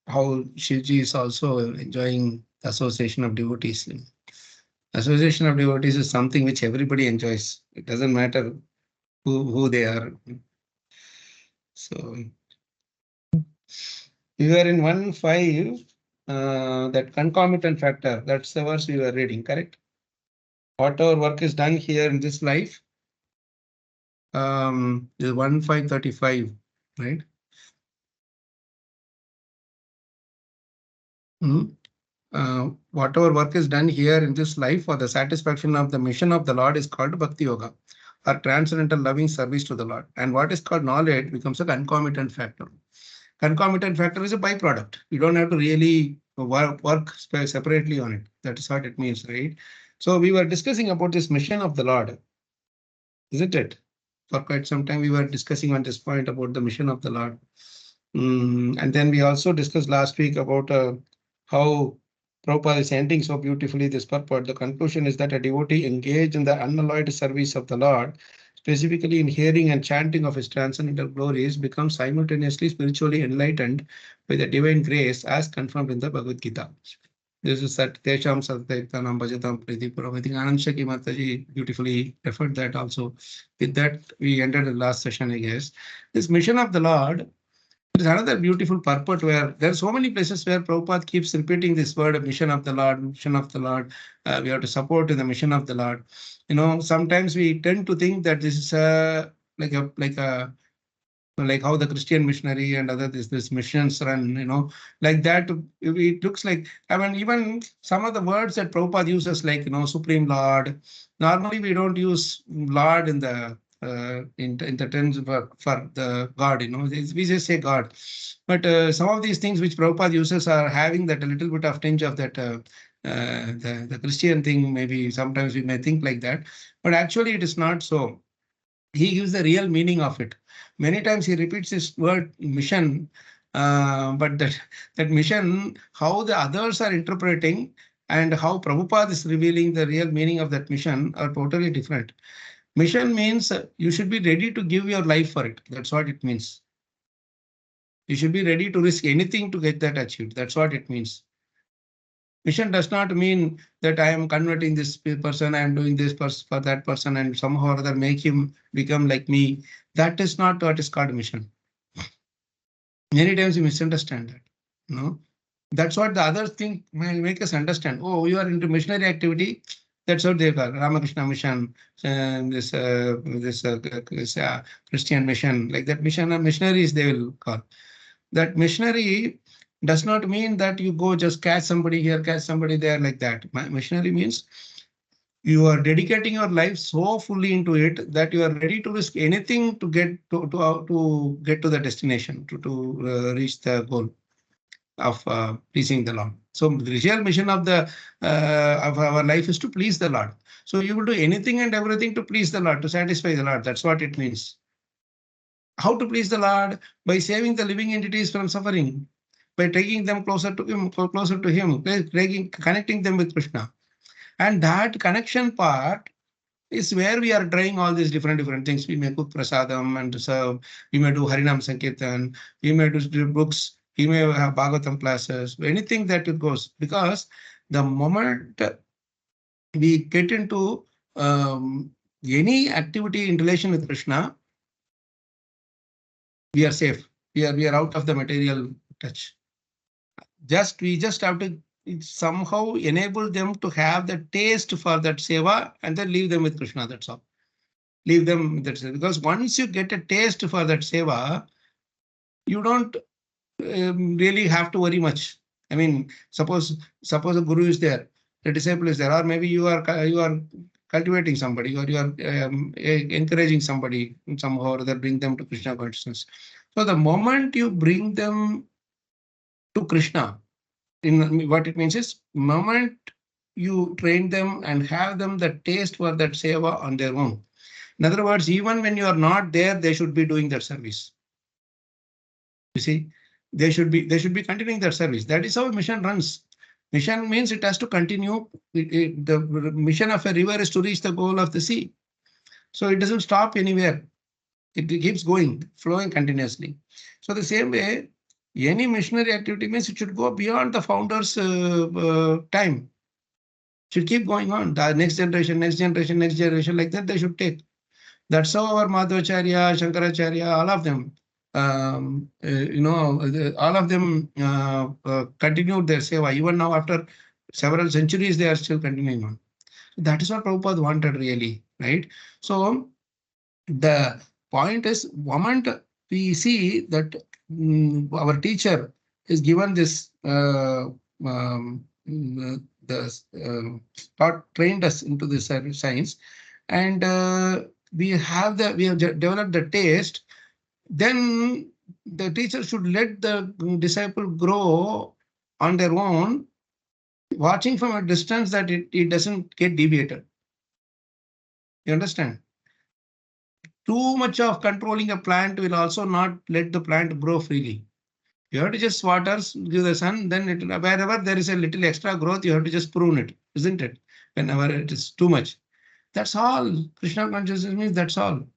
how Shivji is also enjoying the association of devotees. Association of devotees is something which everybody enjoys. It doesn't matter who they are. So we were in 1.5, that concomitant factor. That's the verse we were reading, correct? Whatever work is done here in this life, is 1.535, right? Whatever work is done here in this life for the satisfaction of the mission of the Lord is called Bhakti Yoga, or transcendental loving service to the Lord. And what is called knowledge becomes a concomitant factor. Concomitant factor is a byproduct. You don't have to really work separately on it. That is what it means, right? So we were discussing about this mission of the Lord, isn't it? For quite some time we were discussing on this point about the mission of the Lord. And then we also discussed last week about how Prabhupada is ending so beautifully this purport. The conclusion is that a devotee engaged in the unalloyed service of the Lord, specifically in hearing and chanting of his transcendental glories, becomes simultaneously spiritually enlightened by the divine grace as confirmed in the Bhagavad Gita. This is that Tesham Sataitanam Bhajatam Pritipuram. I think Anand Shaki Mataji beautifully referred that also. With that, we ended the last session, I guess. This mission of the Lord, there's another beautiful purport where there are so many places where Prabhupada keeps repeating this word, mission of the Lord, mission of the Lord. We have to support in the mission of the Lord. Sometimes we tend to think that this is like how the Christian missionary and other this missions run, like that. It looks like, I mean, even some of the words that Prabhupada uses, like, Supreme Lord. Normally, we don't use Lord in the in the terms for the God, we just say God. But some of these things which Prabhupada uses are having that a little bit of tinge of that the Christian thing. Maybe sometimes we may think like that, but actually it is not so. He gives the real meaning of it. Many times he repeats this word mission, but that mission, how the others are interpreting and how Prabhupada is revealing the real meaning of that mission are totally different. Mission means you should be ready to give your life for it. That's what it means. You should be ready to risk anything to get that achieved. That's what it means. Mission does not mean that I am converting this person, I am doing this for that person, and somehow or other make him become like me. That is not what is called mission. Many times you misunderstand that. No, that's what the others think may make us understand. Oh, you are into missionary activity. That's what they call Ramakrishna mission, this Christian mission, like that mission. Missionaries they will call. That missionary does not mean that you go just catch somebody here, catch somebody there, like that. Missionary means you are dedicating your life so fully into it that you are ready to risk anything to get to get to the destination, to reach the goal of pleasing the Lord. So the real mission of our life is to please the Lord. So you will do anything and everything to please the Lord, to satisfy the Lord. That's what it means. How to please the Lord? By saving the living entities from suffering, by taking them closer to Him, connecting them with Krishna. And that connection part is where we are trying all these different things. We may cook prasadam and serve. We may do Harinam Sankirtan. We may do books. We may have Bhagavatam classes. Anything that it goes. Because the moment we get into any activity in relation with Krishna, we are safe. We are out of the material touch. We just have to somehow enable them to have the taste for that seva and then leave them with Krishna. That's all. Leave them with that seva. Because once you get a taste for that seva, you don't really have to worry much. I mean, suppose a guru is there, the disciple is there, or maybe you are cultivating somebody, or you are encouraging somebody somehow or other, bring them to Krishna consciousness. So the moment you bring them to Krishna, in what it means is, moment you train them and have them the taste for that seva on their own. In other words, even when you are not there, they should be doing that service. You see, they should be continuing that service. That is how mission runs. Mission means it has to continue. The mission of a river is to reach the goal of the sea. So it doesn't stop anywhere. It keeps going, flowing continuously. So the same way, Any missionary activity means it should go beyond the founder's time. Should keep going on. The next generation, next generation, next generation, like that they should take. That's how our Madhvacharya, Shankaracharya, all of them, all of them continued their seva. Even now, after several centuries, they are still continuing on. That is what Prabhupada wanted, really, right? So the point is, moment we see that our teacher is given this taught trained us into this science, and we have developed the taste, then the teacher should let the disciple grow on their own, watching from a distance that it doesn't get deviated. You understand? Too much of controlling a plant will also not let the plant grow freely. You have to just water, give the sun, then wherever there is a little extra growth, you have to just prune it, isn't it? Whenever it is too much. That's all. Krishna consciousness means that's all.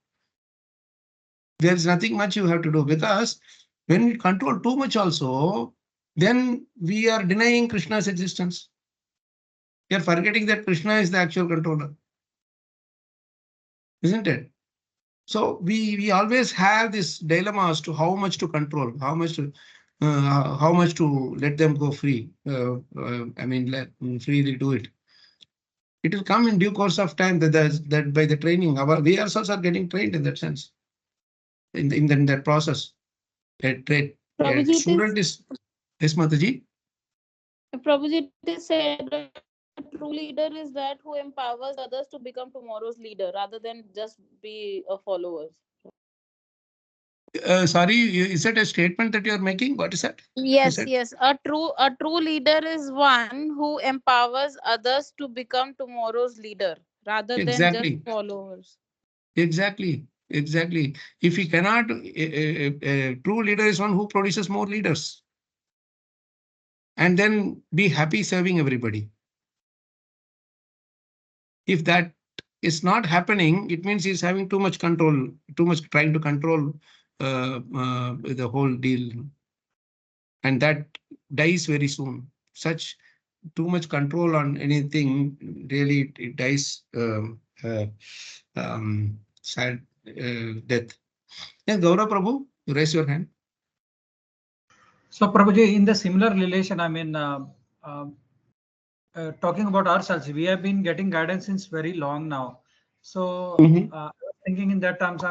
There is nothing much you have to do, because when we control too much also, then we are denying Krishna's existence. We are forgetting that Krishna is the actual controller, isn't it? So we always have this dilemma as to how much to control, how much to let them go free. Let freely do it. It will come in due course of time that by the training, we ourselves are getting trained in that sense, in that process. A student is, yes, Mataji. Prabhuji, it is said a true leader is that who empowers others to become tomorrow's leader rather than just be a followers. Sorry, is that a statement that you are making? What is that? You Yes, said yes. A true leader is one who empowers others to become tomorrow's leader rather than just exactly, followers. exactly. If he cannot, a true leader is one who produces more leaders, and then be happy serving everybody. If that is not happening, it means he's having too much control, too much trying to control the whole deal, and that dies very soon. Such too much control on anything, really, it dies sad death. Yeah, Gaurav Prabhu, you raise your hand. So, Prabhuji, in the similar relation, talking about ourselves, we have been getting guidance since very long now. So, thinking in that terms,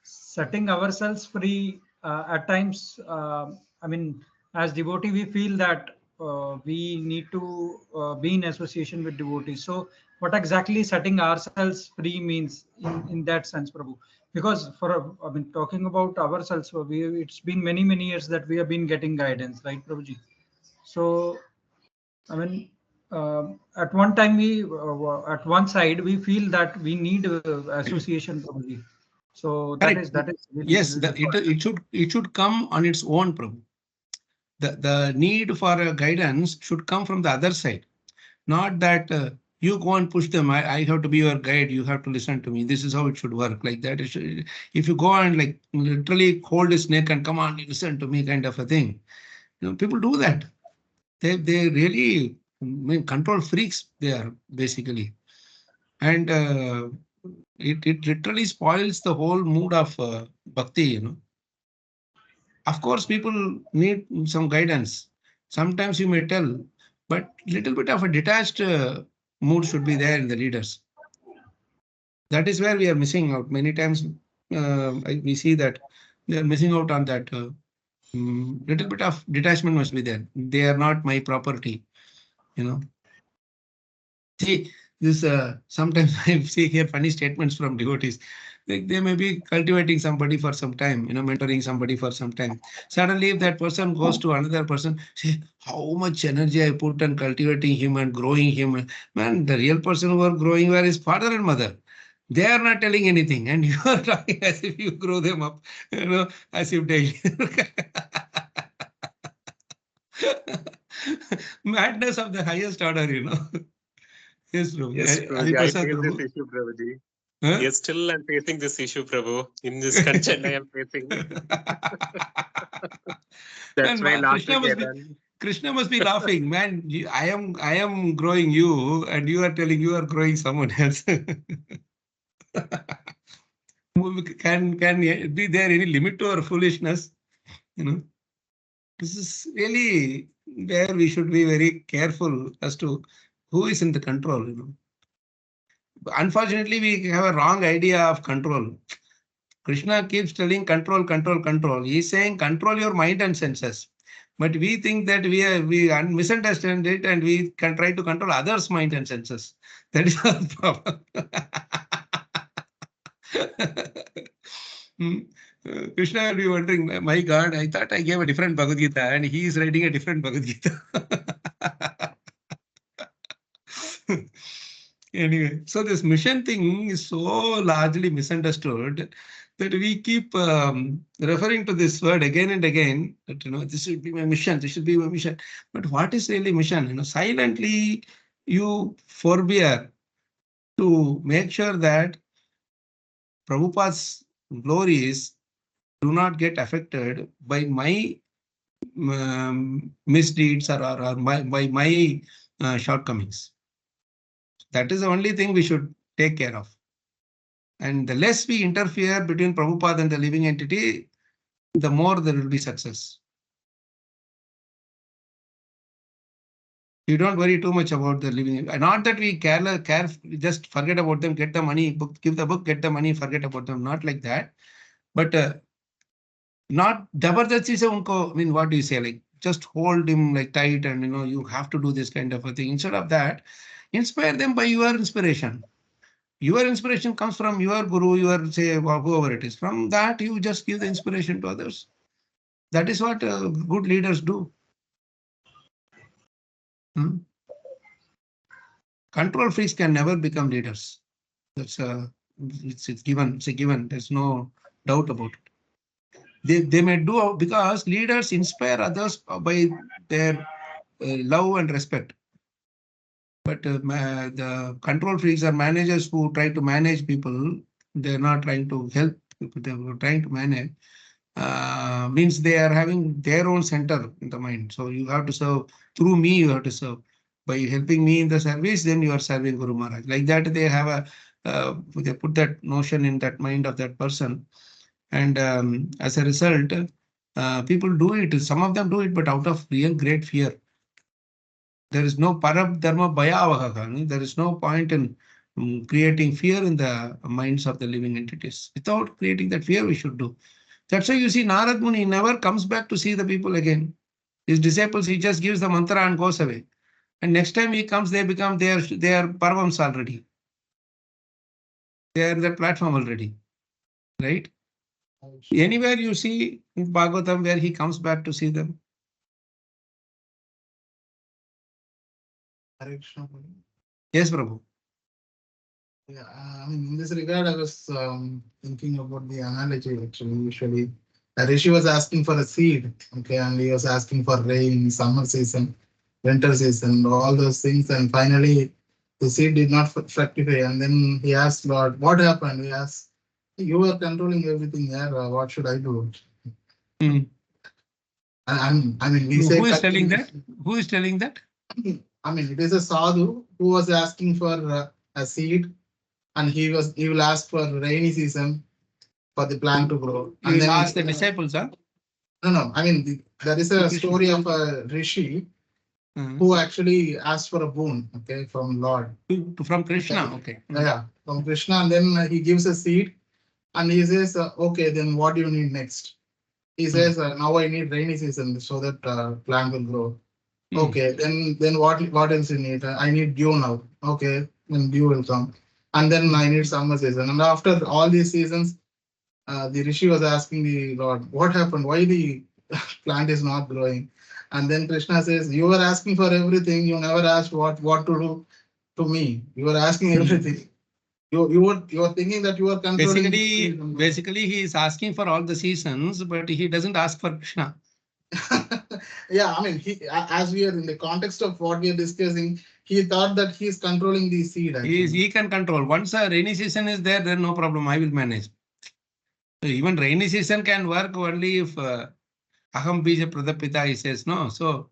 setting ourselves free at times, as devotee, we feel that we need to be in association with devotees. So, what exactly setting ourselves free means in that sense, Prabhu? Because talking about ourselves, so it's been many years that we have been getting guidance, right, Prabhuji? So, I mean, at one time at one side we feel that we need association probably. So Correct. that is really Yes, it should come on its own, Prabhu. The need for guidance should come from the other side, not that you go and push them. I have to be your guide. You have to listen to me. This is how it should work. Like that, if you go and like literally hold his neck and come on, listen to me, kind of a thing. People do that. They really control freaks. They are basically, and it literally spoils the whole mood of bhakti. Of course, people need some guidance. Sometimes you may tell, but little bit of a detached mood should be there in the leaders. That is where we are missing out. Many times we see that they are missing out on that. Little bit of detachment must be there. They are not my property, you know. See, this sometimes I see here funny statements from devotees. Like they may be cultivating somebody for some time, mentoring somebody for some time. Suddenly, if that person goes to another person, say, how much energy I put on cultivating him and growing him. Man, the real person who are growing were his father and mother. They are not telling anything, and you are talking as if you grow them up, as if daily. Madness of the highest order. Yes, Prabhu. Yes, Prabhuji, I Prasad face this Prabhu. issue, Prabhuji. Huh? Yes, still I'm facing this issue, Prabhu. In this content I am facing. That's Man, why Lord Krishna must be laughing. Man, I am growing you, and you are telling you are growing someone else. Can be there any limit to our foolishness? This is really where we should be very careful as to who is in the control. Unfortunately, we have a wrong idea of control. Krishna keeps telling control, control, control. He's saying control your mind and senses. But we think that we misunderstand it and we can try to control others' mind and senses. That is our problem. Krishna will be wondering, my God, I thought I gave a different Bhagavad Gita and he is writing a different Bhagavad Gita. Anyway, so this mission thing is so largely misunderstood that we keep referring to this word again and again, that, this should be my mission, this should be my mission. But what is really mission? Silently you forbear to make sure that Prabhupada's glories do not get affected by my misdeeds or by my shortcomings. That is the only thing we should take care of. And the less we interfere between Prabhupada and the living entity, the more there will be success. You don't worry too much about the living. Not that we just forget about them, get the money, give the book, get the money, forget about them. Not like that. But not Dabardasti se unko, I mean, what do you say? Like, just hold him like tight and, you have to do this kind of a thing. Instead of that, inspire them by your inspiration. Your inspiration comes from your guru, your, say, whoever it is. From that, you just give the inspiration to others. That is what good leaders do. Control freaks can never become leaders. That's it's given. It's a given. There's no doubt about it. They may do, because leaders inspire others by their love and respect. But the control freaks are managers who try to manage people. They're not trying to help people. They're trying to manage. Means they are having their own center in the mind. So you have to serve through me. You have to serve by helping me in the service. Then you are serving Guru Maharaj. Like that, they have they put that notion in that mind of that person, and as a result, people do it. Some of them do it, but out of real great fear. There is no parab dharma bhayavaha. There is no point in creating fear in the minds of the living entities. Without creating that fear, we should do. That's why you see Narada Muni never comes back to see the people again. His disciples, he just gives the mantra and goes away. And next time he comes, they are Paravams already. They are in that platform already. Right? Anywhere you see in Bhagavatam where he comes back to see them. Yes, Prabhu. Yeah, in this regard, I was thinking about the analogy. Actually, usually, a rishi was asking for a seed, okay, and he was asking for rain, summer season, winter season, all those things, and finally, the seed did not fructify. And then he asked Lord, "What happened?" He asked, "You were controlling everything here. What should I do?" I mean, we say. Who is telling that? Who is telling that? I mean, it is a sadhu who was asking for a seed. And he will ask for rainy season for the plant to grow. And then ask the disciples, huh? No. I mean, there is a story of a rishi who actually asked for a boon, okay, from Lord. From Krishna, okay. Yeah, from Krishna, and then he gives a seed, and he says, "Okay, then what do you need next?" He says, "Now I need rainy season so that plant will grow." Okay, then what else you need? I need dew now. Okay, then dew will come. And then I need summer season. And after all these seasons, the rishi was asking the Lord, "What happened? Why the plant is not growing?" And then Krishna says, "You were asking for everything. You never asked what to do to me. You were asking everything. You were thinking that you were controlling." Basically, he is asking for all the seasons, but he doesn't ask for Krishna. Yeah, I mean, as we are in the context of what we are discussing, he thought that he is controlling the seed. He can control. Once a rainy season is there, then no problem. I will manage. So even rainy season can work only if Aham bija pradapita, he says, no. So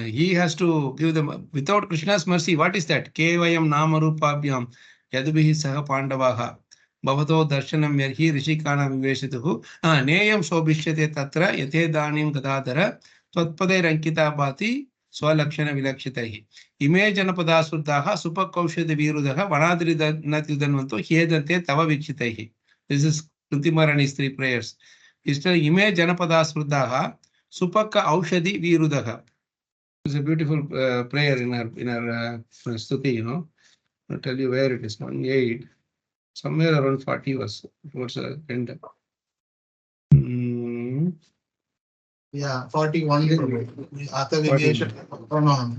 he has to give them, without Krishna's mercy, what is that? Kevayam namarupabhyam yadubihi saha pandavaha bhavato darshanam yarhi rishikana viveshituhu neyam sobhishyate tatra yate danim gadadara tvatpade rankita bhati swalakshana vilakshitaihi ime janapada suddhaha supakaushada virudaha vanadri natyudanvanto hyedante tava vikshitaihi. This is Kuntimarani's 3 prayers. Is the ime janapada suddhaha supaka aushadi virudaha. It's a beautiful prayer in our stuti, you know. I'll tell you where it is. 1-8, somewhere around 40 was towards the end. Yeah, 41.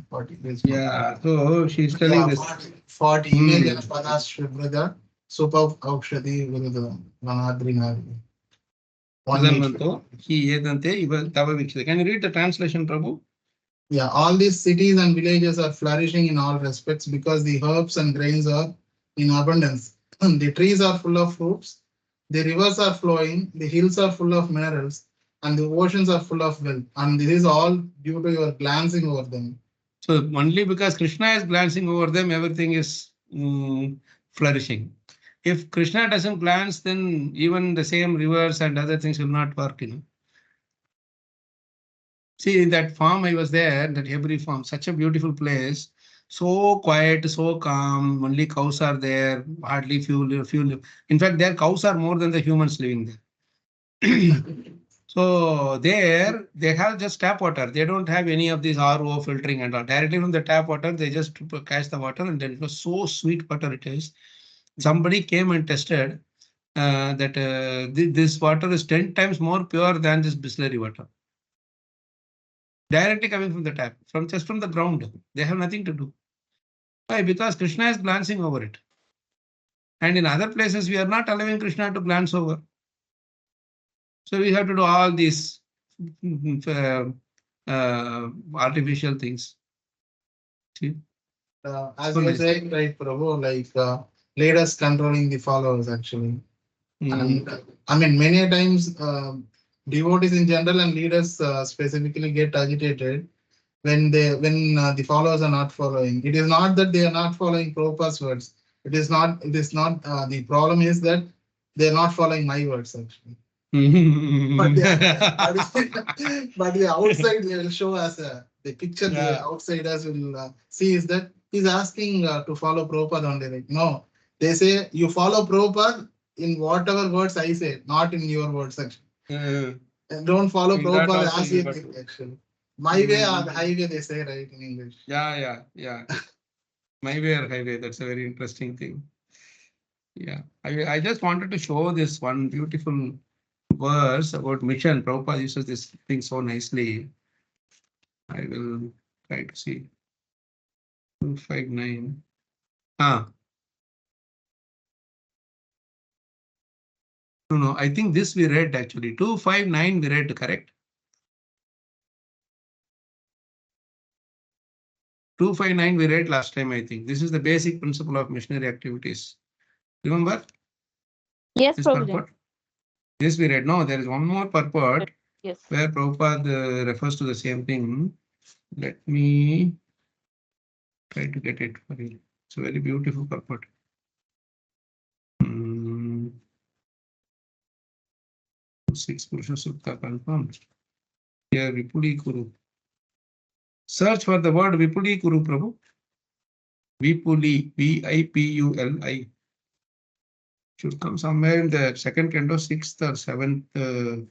40. Yeah, so she's telling this. 40. Image Padas Shribrada, Super Aukshadi Viruda, Vanadri Nadi. Can you read the translation, Prabhu? Yeah, all these cities and villages are flourishing in all respects because the herbs and grains are in abundance. The trees are full of fruits, the rivers are flowing, the hills are full of minerals, and the oceans are full of wealth. And this is all due to your glancing over them. So only because Krishna is glancing over them, everything is flourishing. If Krishna doesn't glance, then even the same rivers and other things will not work, you know. See, in that farm I was there, that Hebrew farm, such a beautiful place, so quiet, so calm, only cows are there, hardly few. In fact, their cows are more than the humans living there. So there, they have just tap water. They don't have any of these RO filtering and all. Directly from the tap water, they just catch the water, and then it was so sweet water it is. Somebody came and tested that this water is 10 times more pure than this Bisleri water. Directly coming from the tap, just from the ground. They have nothing to do. Why? Because Krishna is glancing over it. And in other places, we are not allowing Krishna to glance over. So we have to do all these artificial things. See? As you were saying, right, Prabhu, like leaders controlling the followers, actually. And I mean, many times devotees in general and leaders specifically get agitated when the followers are not following. It is not that they are not following Prabhupada's words. It is not. The problem is that they are not following my words, actually. but the outside they will show us the picture. Yeah. The outsiders will see is that he's asking to follow Prabhupada only. Like, no, they say you follow Prabhupada in whatever words I say, not in your words, actually. And don't follow Prabhupada as you think, actually. My way or the highway, they say, right, in English. Yeah. My way or highway, that's a very interesting thing. Yeah, I just wanted to show this one beautiful verse about mission. Prabhupada uses this thing so nicely. I will try to see. 259. No, I think this we read actually. 259 we read, correct? 259 we read last time, I think. This is the basic principle of missionary activities. Remember? Yes, this Prabhuji. purport? This we read. No, there is one more purport. Yes. Where Prabhupada refers to the same thing. Let me try to get it for you. It's a very beautiful purport. 6 Purusha Sukta confirmed. Here, Vipuli Kuru. Search for the word Vipuli Kuru, Prabhu. Vipuli, Vipuli. Should come somewhere in the second canto, 6th or 7th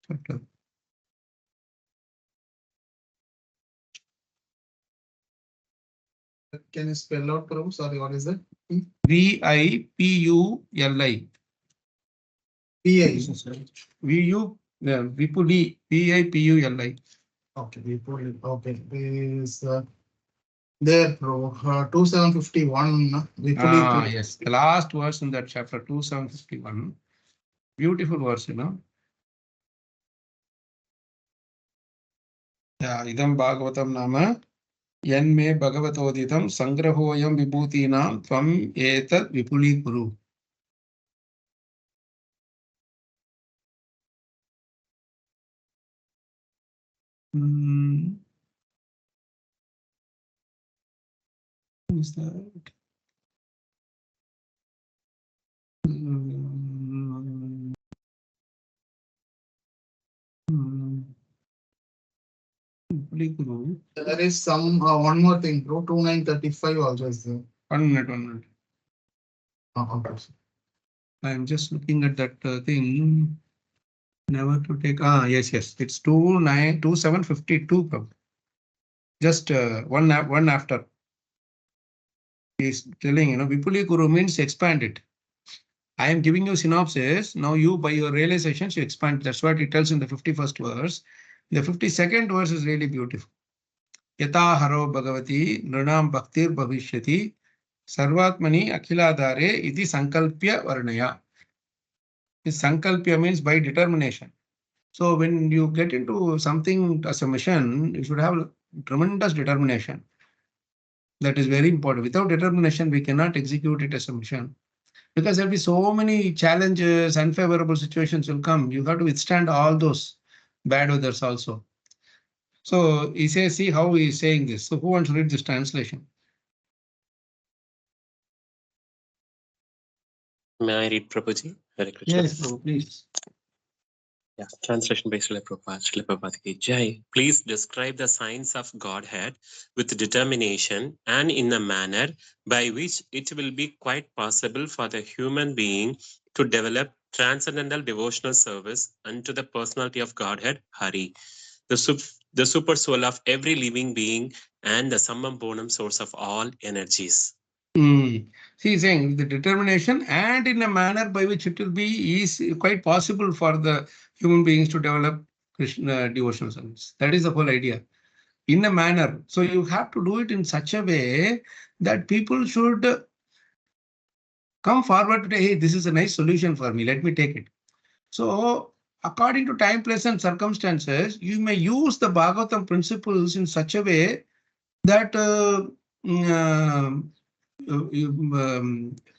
chapter. Can you spell out, Prabhu? Sorry, what is that? Vipuli. Vipuli, Vipuli. Okay, Vipuli. Okay, is there, bro. 2751. Vipuli. Yes, the last verse in that chapter, 2751. Beautiful verse, you know. Yeah, idam bhagavatam nama yanme bhagavatoditam sangrahoyam vibhutinam tvam etat vipuli kuru. Is that? There is some one more thing, bro. 2935 also is there. 1 minute, 1 minute. Okay. I'm just looking at that thing. Never to take. Yes. It's 2752. Just one after. He's telling, Vipuli Guru means expand it. I am giving you synopsis. Now you, by your realizations, you expand. That's what it tells in the 51st verse. The 52nd verse is really beautiful. Yata haro bhagavati nrinam bhaktir bhavishyati sarvatmani akhiladare iti sankalpya varnaya. This sankalpya means by determination. So when you get into something as a mission, you should have tremendous determination. That is very important. Without determination, we cannot execute it as a mission. Because there'll be so many challenges, unfavorable situations will come. You have to withstand all those bad weathers also. So he says, see how he is saying this. So who wants to read this translation? May I read, Prabhuji? Yes, Prabhu, please. Yeah, translation by Srila Prabhupada. Srila Prabhupada ki Jai. Please describe the signs of Godhead with determination and in a manner by which it will be quite possible for the human being to develop transcendental devotional service unto the personality of Godhead, Hari, the super soul of every living being and the summum bonum source of all energies. See, he's saying the determination and in a manner by which it will be is quite possible for the human beings to develop Krishna devotional service. That is the whole idea. In a manner. So you have to do it in such a way that people should come forward to say, hey, this is a nice solution for me. Let me take it. So according to time, place, and circumstances, you may use the Bhagavatam principles in such a way that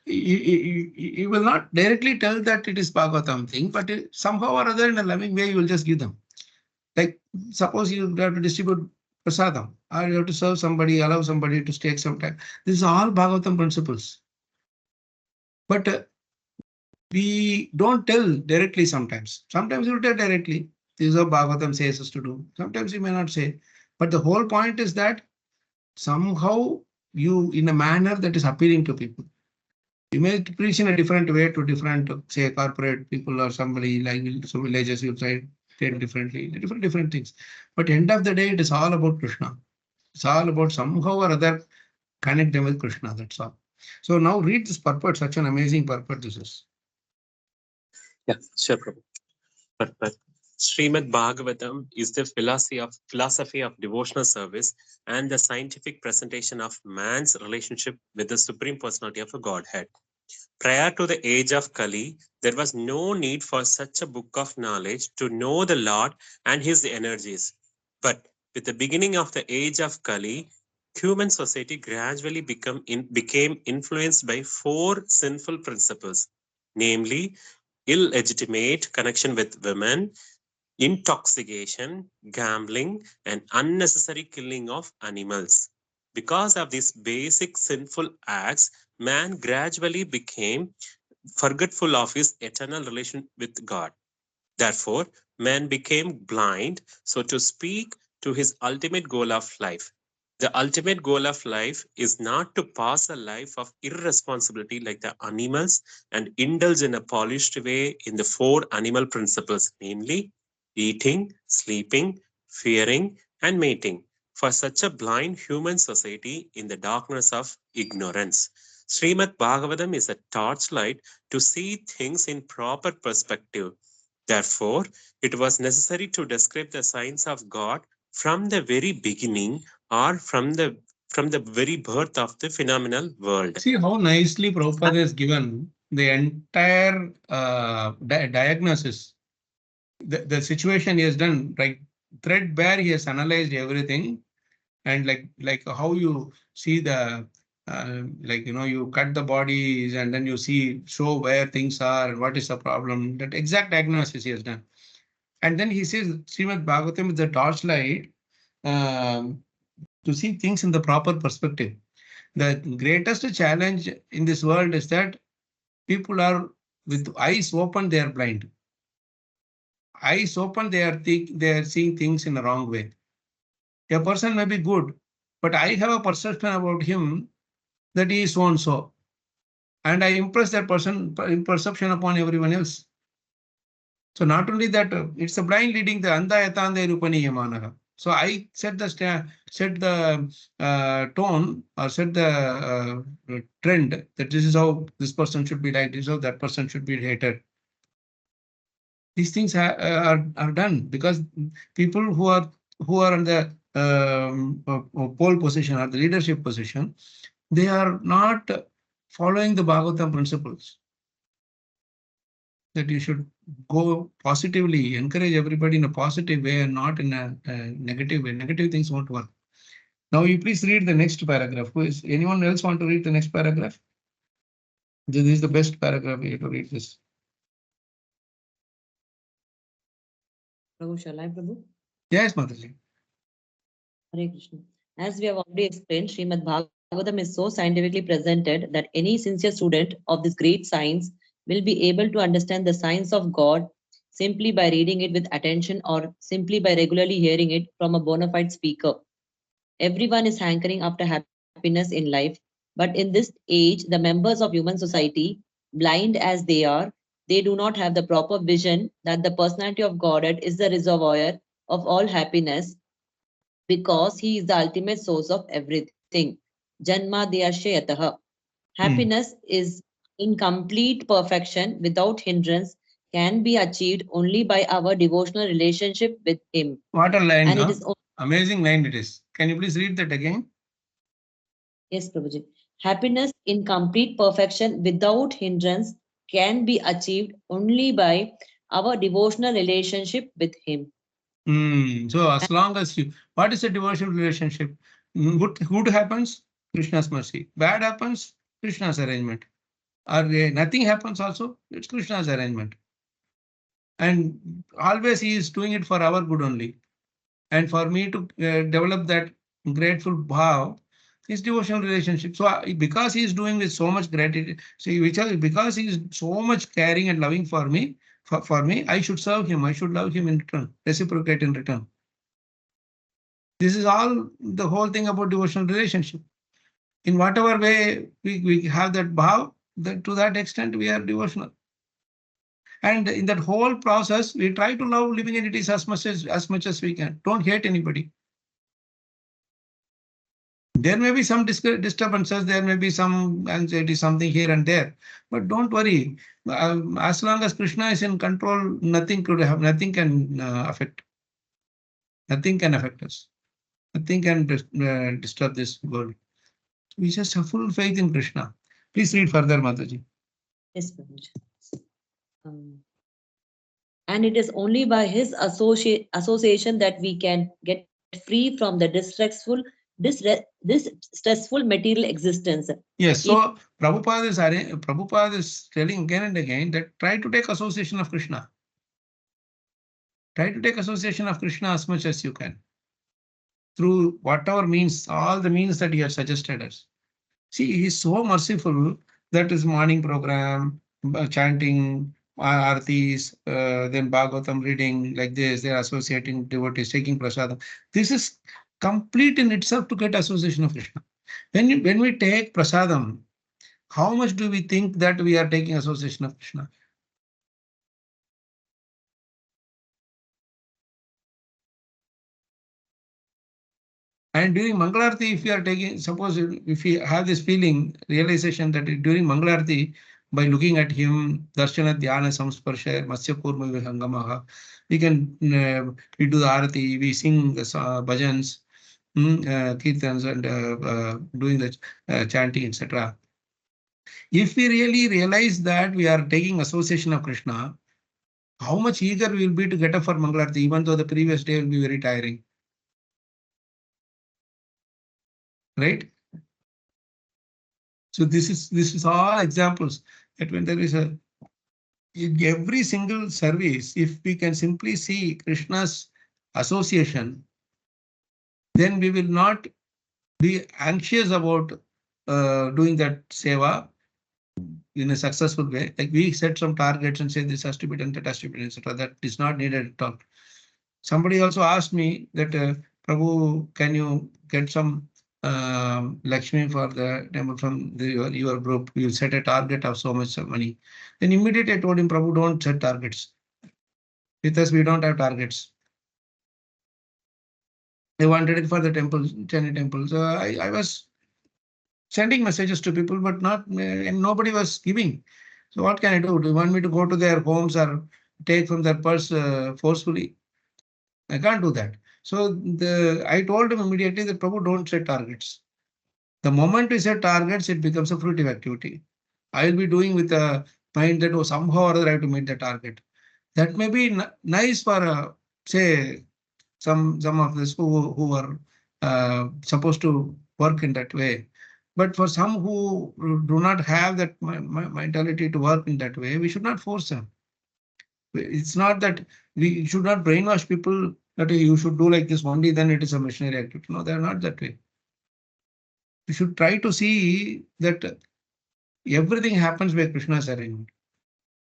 you will not directly tell that it is Bhagavatam thing, but somehow or other in a loving way, you will just give them. Like suppose you have to distribute prasadam, or you have to serve somebody, allow somebody to take some time. This is all Bhagavatam principles. But we don't tell directly sometimes. Sometimes you tell directly. This is what Bhagavatam says us to do. Sometimes you may not say. But the whole point is that somehow you, in a manner that is appealing to people. You may preach in a different way to different, say, corporate people or somebody like some villages you say differently, different things. But end of the day, it is all about Krishna. It's all about somehow or other connect them with Krishna. That's all. So now read this purport. Such an amazing purport this is. Yeah, sure, Prabhu. Purport. Srimad Bhagavatam is the philosophy of devotional service and the scientific presentation of man's relationship with the Supreme Personality of a Godhead. Prior to the age of Kali, there was no need for such a book of knowledge to know the Lord and his energies. But with the beginning of the age of Kali, human society gradually became influenced by 4 sinful principles, namely illegitimate connection with women, intoxication, gambling, and unnecessary killing of animals. Because of these basic sinful acts, man gradually became forgetful of his eternal relation with God. Therefore, man became blind, so to speak, to his ultimate goal of life. The ultimate goal of life is not to pass a life of irresponsibility like the animals and indulge in a polished way in the 4 animal principles, namely eating, sleeping, fearing, and mating. For such a blind human society in the darkness of ignorance, Srimad Bhagavatam is a torchlight to see things in proper perspective. Therefore, it was necessary to describe the signs of God from the very beginning or from the very birth of the phenomenal world. See how nicely Prabhupada has given the entire diagnosis. The situation he has done, right? Threadbare, he has analyzed everything. And like how you see the you cut the bodies and then you show where things are and what is the problem. That exact diagnosis he has done. And then he says, Srimad Bhagavatam is a torchlight to see things in the proper perspective. The greatest challenge in this world is that people are with eyes open, they are blind. Eyes open, they are seeing things in the wrong way. A person may be good, but I have a perception about him that he is so and so, and I impress that person in perception upon everyone else. So not only that, it's a blind leading the anda yatande rupani yamanaha. So I set the tone or set the trend that this is how this person should be liked, this is how that person should be hated. These things are done because people who are on the pole position or the leadership position, they are not following the Bhagavatam principles. That you should go positively, encourage everybody in a positive way and not in a negative way. Negative things won't work. Now you please read the next paragraph. Anyone else want to read the next paragraph? This is the best paragraph. You have to read this. Prabhu, shall I, Prabhu? Yes, Mataji. Hare Krishna. As we have already explained, Srimad Bhagavatam is so scientifically presented that any sincere student of this great science will be able to understand the science of God simply by reading it with attention or simply by regularly hearing it from a bona fide speaker. Everyone is hankering after happiness in life, but in this age, the members of human society, blind as they do not have the proper vision that the personality of Godhead is the reservoir of all happiness because he is the ultimate source of everything. Janmadhyashayataha. Happiness is in complete perfection without hindrance can be achieved only by our devotional relationship with him. What a line, And no? it is Amazing line it is. Can you please read that again? Yes, Prabhuji. Happiness in complete perfection without hindrance can be achieved only by our devotional relationship with him. So as long as you, what is a devotional relationship? Good happens, Krishna's mercy. Bad happens, Krishna's arrangement. Or nothing happens also, it's Krishna's arrangement. And always he is doing it for our good only. And for me to develop that grateful bhav, his devotional relationship. So because he is doing with so much gratitude, see, because he is so much caring and loving for me, I should serve him. I should love him in return, reciprocate in return. This is all the whole thing about devotional relationship. In whatever way we have that bhav, that to that extent we are devotional. And in that whole process, we try to love living entities as much as we can. Don't hate anybody. There may be some disturbances, there may be some anxiety, something here and there, but don't worry. As long as Krishna is in control, nothing can affect. Nothing can affect us. Nothing can disturb this world. We just have full faith in Krishna. Please read further, Mataji. Yes, Prabhuji. And it is only by his association that we can get free from the distressful material existence. Yes, so Prabhupada is telling again and again that try to take association of Krishna. Try to take association of Krishna as much as you can. Through whatever means, all the means that he has suggested us. See, he is so merciful that his morning program, chanting, artis, then Bhagavatam reading like this, they're associating devotees, taking prasadam. This is complete in itself to get association of Krishna. When we take prasadam, how much do we think that we are taking association of Krishna? And during Mangalarti, if you are taking, suppose if you have this feeling, realization that during Mangalarti, by looking at him, Darshana Dhyana Samsparsha, Masya Kurma Vihangamaha, we can, we do the Arati, we sing the bhajans, kirtans, and doing the chanting, etc. If we really realize that we are taking association of Krishna, how much eager we will be to get up for Mangalarti, even though the previous day will be very tiring. Right? So this is all examples that when there is a in every single service, if we can simply see Krishna's association, then we will not be anxious about doing that seva in a successful way. Like we set some targets and say this has to be done, that has to be done, etc. That is not needed at all. Somebody also asked me that, Prabhu, can you get some Lakshmi for the temple from your group? You set a target of so much money. Then immediately I told him, Prabhu, don't set targets. With us, we don't have targets. They wanted it for the temple, Chennai temple. So I was sending messages to people, but not, and nobody was giving. So what can I do? Do you want me to go to their homes or take from their purse forcefully? I can't do that. So I told him immediately that, Prabhu, don't set targets. The moment we set targets, it becomes a fruitive activity. I will be doing with a mind that, oh, somehow or other I have to meet the target. That may be nice for, say, some of this who are supposed to work in that way. But for some who do not have that mentality to work in that way, we should not force them. It's not that we should not brainwash people that you should do like this only, then it is a missionary activity. No, they are not that way. We should try to see that everything happens by Krishna's arrangement.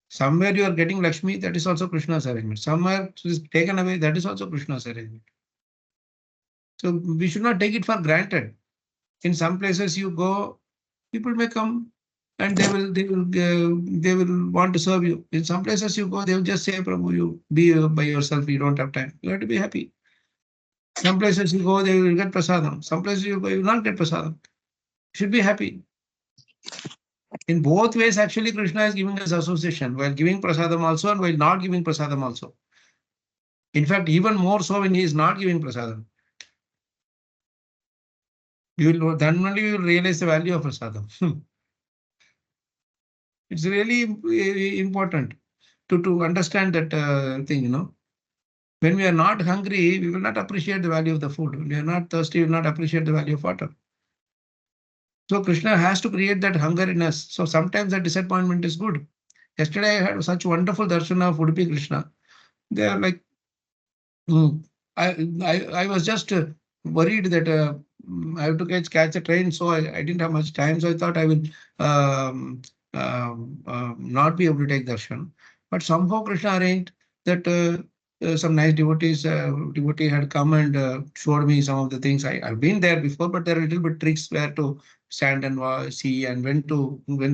Somewhere you are getting Lakshmi, that is also Krishna's arrangement. Somewhere it is taken away, that is also Krishna's arrangement. So we should not take it for granted. In some places you go, people may come and they will want to serve you. In some places you go, they will just say, Prabhu, you be by yourself, you don't have time. You have to be happy. Some places you go, they will get prasadam. Some places you go, you will not get prasadam. You should be happy. In both ways, actually, Krishna is giving us association, while giving prasadam also and while not giving prasadam also. In fact, even more so when he is not giving prasadam. Then only you will realize the value of prasadam. It's really important to understand that thing, you know. When we are not hungry, we will not appreciate the value of the food. When we are not thirsty, we will not appreciate the value of water. So Krishna has to create that hunger in us. So sometimes that disappointment is good. Yesterday I had such wonderful darshan of Udupi Krishna. They are like, I was just worried that I have to catch a train, so I didn't have much time. So I thought I will not be able to take darshan. But somehow Krishna arranged that some nice devotee had come and showed me some of the things. I've been there before, but there are little bit tricks where to stand and see, and when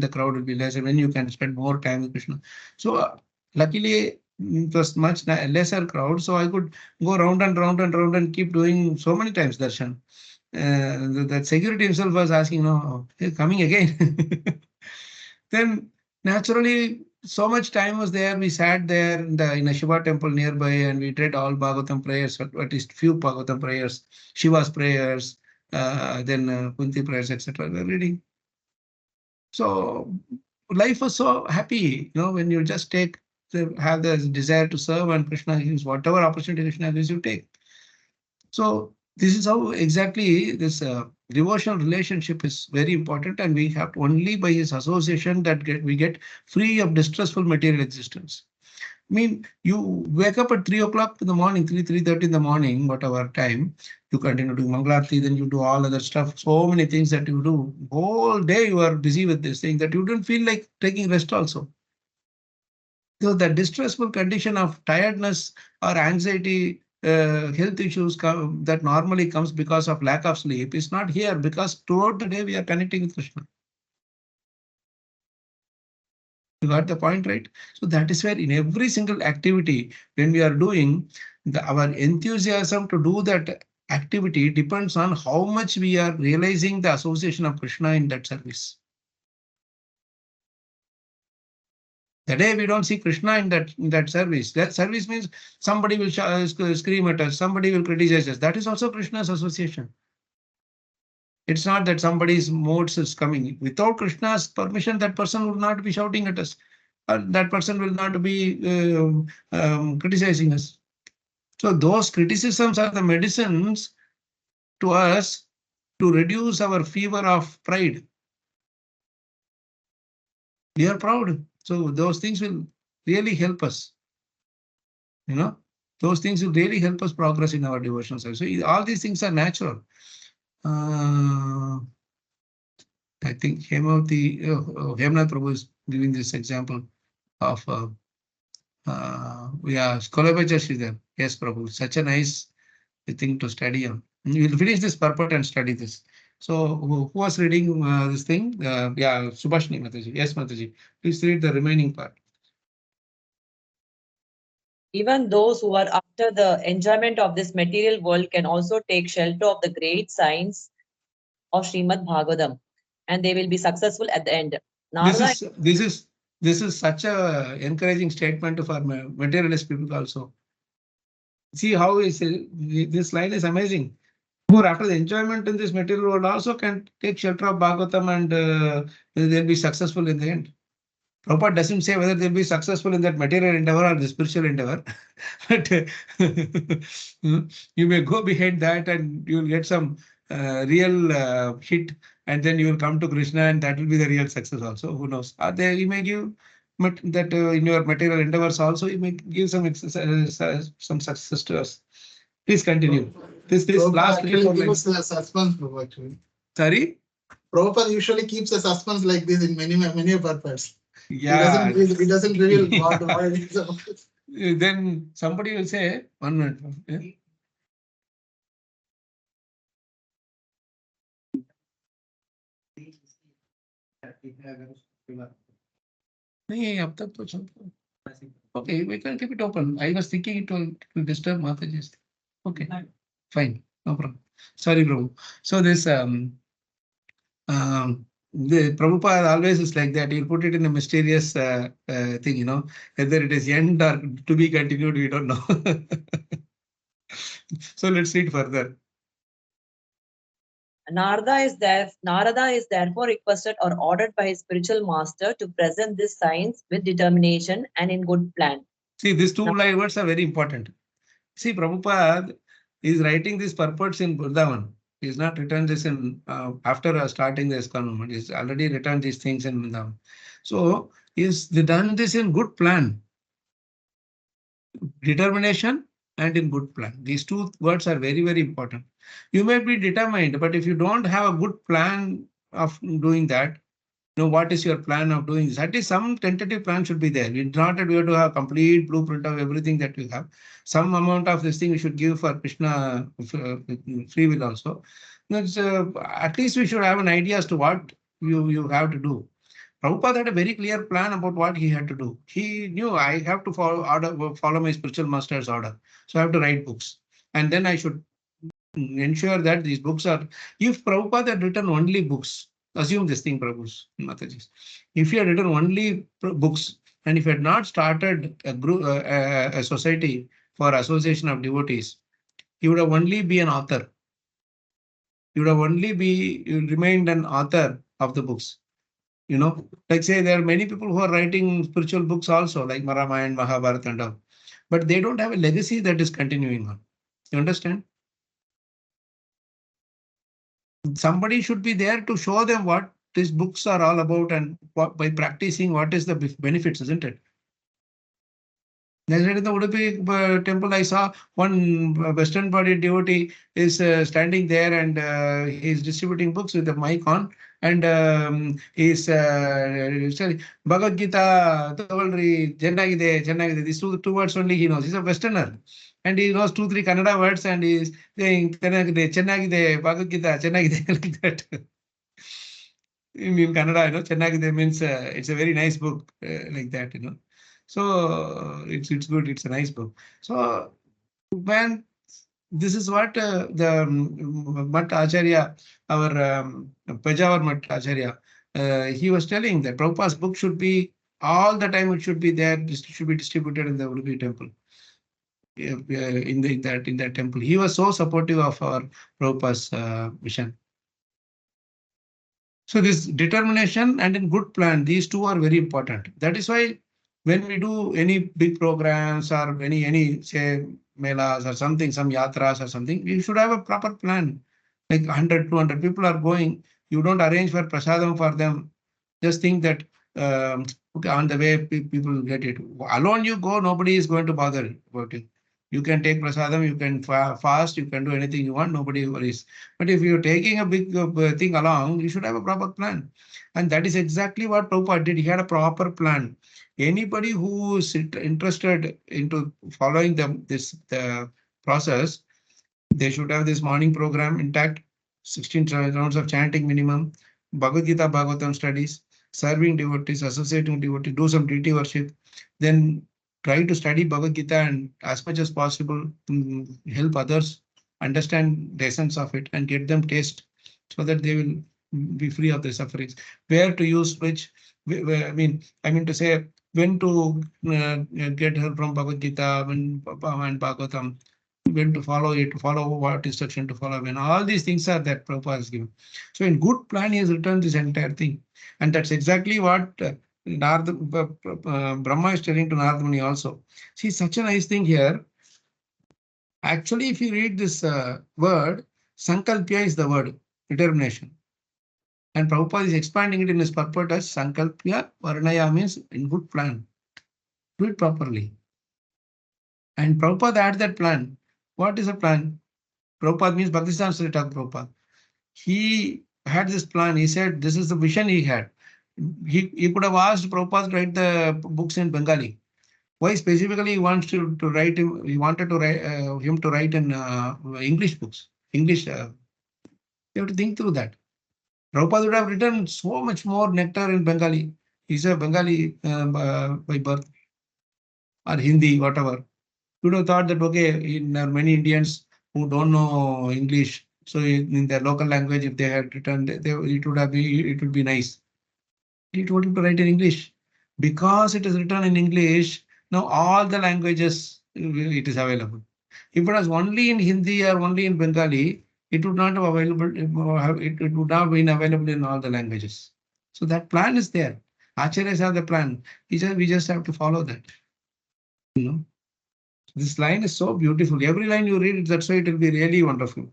the crowd will be less, and when you can spend more time with Krishna. So luckily it was much lesser crowd, so I could go round and round and round and keep doing so many times darshan. That security himself was asking, no, he's coming again. Then naturally, so much time was there. We sat there in a Shiva temple nearby, and we read all Bhagavatam prayers, at least few Bhagavatam prayers, Shiva's prayers, then Kunti prayers, etc. We were reading. So life was so happy, you know, when you just have the desire to serve, and Krishna gives whatever opportunity Krishna gives, you take. So this is how exactly this devotional relationship is very important, and we have only by his association that we get free of distressful material existence. I mean, you wake up at 3 o'clock in the morning, 3:30 in the morning, whatever time, you continue doing Mangalarti, then you do all other stuff, so many things that you do. Whole day you are busy with this thing that you don't feel like taking rest also. So the distressful condition of tiredness or anxiety, health issues that normally comes because of lack of sleep is not here, because throughout the day we are connecting with Krishna. You got the point, right? So that is where in every single activity, when we are doing, our enthusiasm to do that activity depends on how much we are realizing the association of Krishna in that service. The day we don't see Krishna in that service means somebody will scream at us, somebody will criticize us. That is also Krishna's association. It's not that somebody's modes is coming. Without Krishna's permission, that person would not be shouting at us. That person will not be criticizing us. So those criticisms are the medicines to us to reduce our fever of pride. We are proud. So those things will really help us. Those things will really help us progress in our devotional service. So all these things are natural. I think Hemavati, Hemnath Prabhu is giving this example of Skolabhaja there. Yes, Prabhu, such a nice thing to study on. We will finish this purport and study this. So who was reading this thing? Subhashini Mataji. Yes, Mataji. Please read the remaining part. Even those who are after the enjoyment of this material world can also take shelter of the great signs of Srimad Bhagavatam, and they will be successful at the end. Narada, This is such a encouraging statement for materialist people also. See how this line is amazing. Who after the enjoyment in this material world also can take shelter of Bhagavatam and they'll be successful in the end. Prabhupada doesn't say whether they'll be successful in that material endeavor or the spiritual endeavor, but you may go behind that and you will get some real hit, and then you will come to Krishna, and that will be the real success also. Who knows? You may give that in your material endeavors also, you may give some success to us. Please continue. This last actually gives a suspense, Prabhu, actually. Sorry? Prabhupada usually keeps a suspense like this in many of our parts. Yeah. He doesn't reveal what it is about. Then somebody will say, 1 minute. Okay, we can keep it open. I was thinking it will disturb Mataji's. Okay, fine, no problem. Sorry, Prabhu. So this the Prabhupada always is like that. He'll put it in a mysterious thing, whether it is end or to be continued, we don't know. So let's read further. Narada is therefore requested or ordered by his spiritual master to present this science with determination and in good plan. See, these two words are very important. See, Prabhupada is writing these purports in Vrindavan. He's not written this in after starting the ISKCON movement. He's already written these things in Vrindavan. So he's done this in good plan, determination, and in good plan. These two words are very, very important. You may be determined, but if you don't have a good plan of doing that, what is your plan of doing this? At least some tentative plan should be there. It's not that we have to have complete blueprint of everything that we have. Some amount of this thing we should give for Krishna free will also. At least we should have an idea as to what you have to do. Prabhupada had a very clear plan about what he had to do. He knew I have to follow my spiritual master's order. So I have to write books. And then I should ensure that these books are, if Prabhupada had written only books, assume this thing, Prabhu's Mataji. If he had written only books, and if he had not started a group, a society for association of devotees, he would have only be an author. He would have only remained an author of the books. Like say there are many people who are writing spiritual books also, like Ramayana, Mahabharata and all, but they don't have a legacy that is continuing on. You understand? Somebody should be there to show them what these books are all about, and by practicing what is the benefits, isn't it? In the Udupi temple, I saw one Western body devotee is standing there, and he's distributing books with the mic on, and he's sorry, Bhagavad Gita, Chennagide. These two words only he knows. He's a Westerner, and he knows 2-3 Kannada words, and he's saying Chennagide, Bhagavad Gita, Chennagide, like that. In Kannada, Chennagide means it's a very nice book, like that, So it's good. It's a nice book. So when this is what the Mat Acharya, our Pejawar Mat Acharya, he was telling that Prabhupada's book should be all the time. It should be there. It should be distributed in the Udupi temple. In that temple, he was so supportive of our Prabhupada's mission. So this determination and in good plan, these two are very important. That is why when we do any big programs or any say melas or something, some yatras or something, we should have a proper plan. Like 100, 200 people are going. You don't arrange for prasadam for them. Just think that Okay, on the way, people will get it. Alone you go, nobody is going to bother about it. You can take prasadam, you can fast, you can do anything you want, nobody worries. But if you're taking a big thing along, you should have a proper plan. And that is exactly what Prabhupada did. He had a proper plan. Anybody who is interested into following the process, they should have this morning program intact, 16 rounds of chanting minimum, Bhagavad Gita, Bhagavatam studies, serving devotees, associating devotees, do some deity worship, then try to study Bhagavad Gita and as much as possible help others understand the essence of it and get them taste so that they will be free of the sufferings. Where to use which, I mean to say when to get help from Bhagavad Gita and Bhagavatam, when to follow it, to follow what instruction to follow, when all these things are that Prabhupada has given. So in good plan, he has written this entire thing. And that's exactly what Narada, Brahma is telling to Narada Muni also. See, such a nice thing here. Actually, if you read this word, Sankalpya is the word, determination. And Prabhupada is expanding it in his purport as Sankalpya Varnaya means in good plan. Do it properly. And Prabhupada had that plan. What is a plan? Prabhupada means Bhaktisiddhanta Saraswati Thakur Prabhupada. He had this plan. He said this is the vision he had. He could have asked Prabhupada to write the books in Bengali. Why specifically he wants to write him? He wanted to write him to write in English books. English. You have to think through that. Prabhupada would have written so much more nectar in Bengali. He's a Bengali by birth, or Hindi, whatever. You would have thought that okay, there are many Indians who don't know English, so in their local language, if they had written, it would be nice. He told him to write in English because it is written in English. Now all the languages it is available. If it was only in Hindi or only in Bengali, it would not have available. It would not have been available in all the languages. So that plan is there. Acharyas have the plan. We just have to follow that. You know. This line is so beautiful. Every line you read, that's why it will be really wonderful.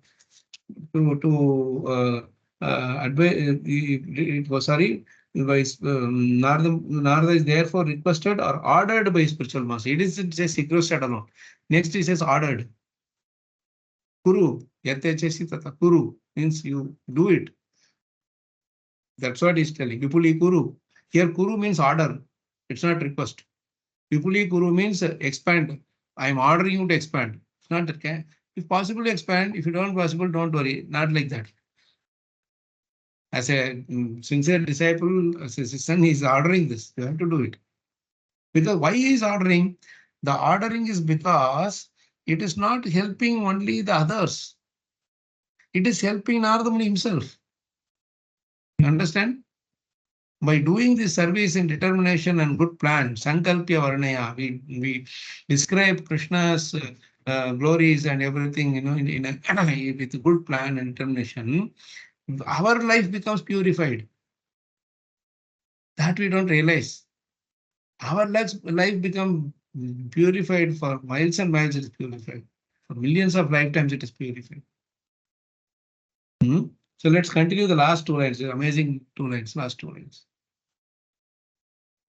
Narada is therefore requested or ordered by spiritual master. It isn't just requested alone. Next he says ordered. Kuru, yate chesi tata kuru means you do it. That's what he's telling. Vipuli kuru. Here kuru means order. It's not request. Vipuli kuru means expand. I am ordering you to expand. It's not that. Okay? If possible, expand. If you don't possible, don't worry. Not like that. As a sincere disciple, as a son, he is ordering this. You have to do it. Because why he is ordering? The ordering is because it is not helping only the others. It is helping Narada Muni himself. You understand? By doing this service in determination and good plan, Sankalpya Varnaya, we describe Krishna's glories and everything, with good plan and determination. Our life becomes purified. That we don't realize. Our life becomes purified for miles and miles. It is purified for millions of lifetimes. It is purified. So let's continue the last two lines. Amazing 2 lines. Last 2 lines.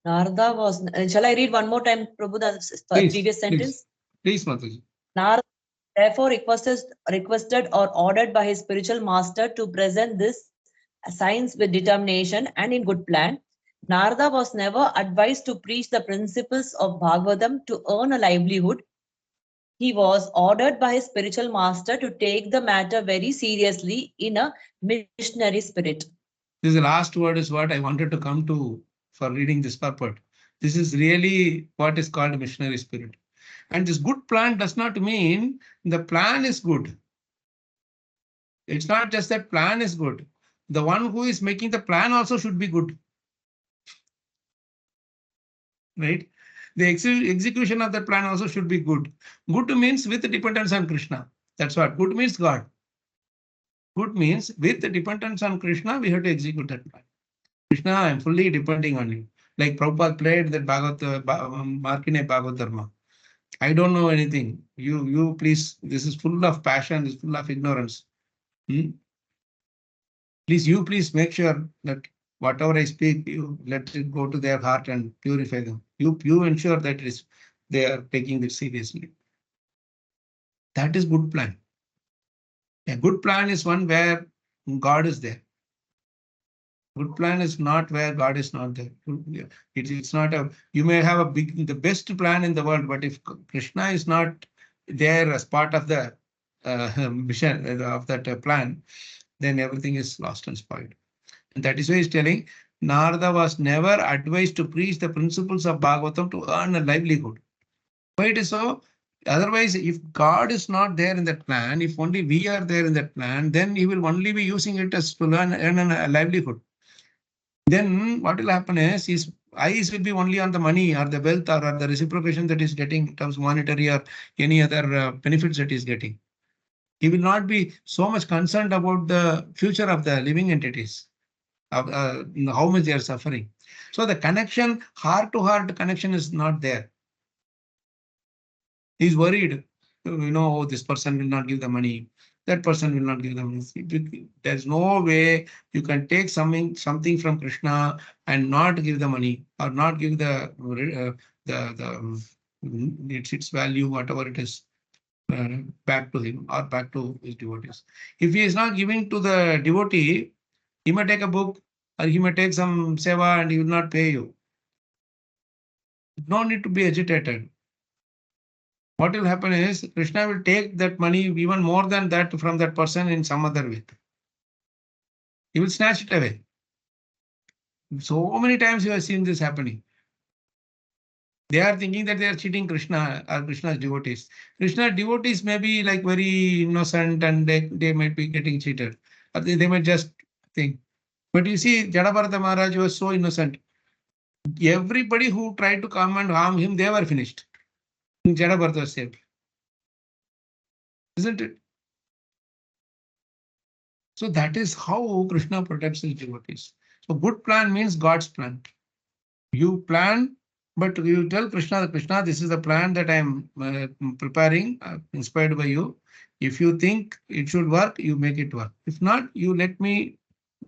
Narada was. Shall I read one more time, Prabhu, the previous sentence? Please, Mataji. Narada therefore requested or ordered by his spiritual master to present this science with determination and in good plan. Narada was never advised to preach the principles of Bhagavatam to earn a livelihood. He was ordered by his spiritual master to take the matter very seriously in a missionary spirit. This is the last word is what I wanted to come to for reading this purport. This is really what is called a missionary spirit. And this good plan does not mean the plan is good. It's not just that plan is good. The one who is making the plan also should be good. Right? The execution of the plan also should be good. Good means with dependence on Krishna. That's what good means. God. Good means with the dependence on Krishna, we have to execute that plan. Krishna, I am fully depending on you. Like Prabhupada played that Markine Bhagavad Dharma. I don't know anything. You please, this is full of passion, this is full of ignorance. Please make sure that whatever I speak, you let it go to their heart and purify them. You ensure that they are taking it seriously. That is good plan. A good plan is one where God is there. Good plan is not where God is not there. It's not a. You may have the best plan in the world, but if Krishna is not there as part of the mission of that plan, then everything is lost and spoiled. And that is why he's telling Narada was never advised to preach the principles of Bhagavatam to earn a livelihood. Why it is so? Otherwise, if God is not there in that plan, if only we are there in that plan, then he will only be using it as to earn a livelihood. Then what will happen is his eyes will be only on the money or the wealth or the reciprocation that is getting in terms of monetary or any other benefits that is getting. He will not be so much concerned about the future of the living entities, of how much they are suffering. So the connection, heart-to-heart connection is not there. He's worried, oh, this person will not give the money, that person will not give the money. There's no way you can take something from Krishna and not give the money or not give its value, whatever it is, back to him or back to his devotees. If he is not giving to the devotee, he may take a book or he may take some seva and he will not pay you. No need to be agitated. What will happen is Krishna will take that money even more than that from that person in some other way. He will snatch it away. So many times you have seen this happening. They are thinking that they are cheating Krishna or Krishna's devotees. Krishna's devotees may be like very innocent and they might be getting cheated. Or they might just think. But you see, Jadabharata Maharaj was so innocent. Everybody who tried to come and harm him, they were finished. Jadabharata was saved. Isn't it? So that is how Krishna protects his devotees. So good plan means God's plan. You plan, but you tell Krishna, this is the plan that I am preparing, inspired by you. If you think it should work, you make it work. If not, you let me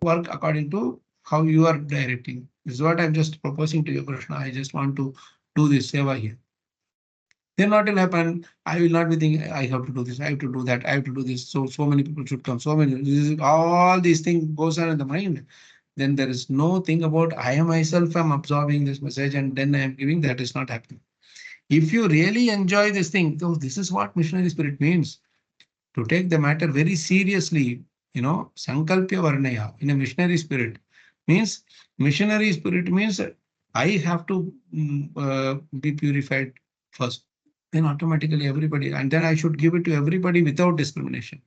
work according to how you are directing. This is what I'm just proposing to you, Krishna. I just want to do this seva here. Then what will happen? I will not be thinking, I have to do this, I have to do that, I have to do this. So many people should come, all these things goes on in the mind. Then there is no thing about I myself am absorbing this message and then I am giving. That is not happening. If you really enjoy this thing, so this is what missionary spirit means. To take the matter very seriously, Sankalpya Varnaya in a missionary spirit means I have to be purified first. Then automatically everybody, and then I should give it to everybody without discrimination.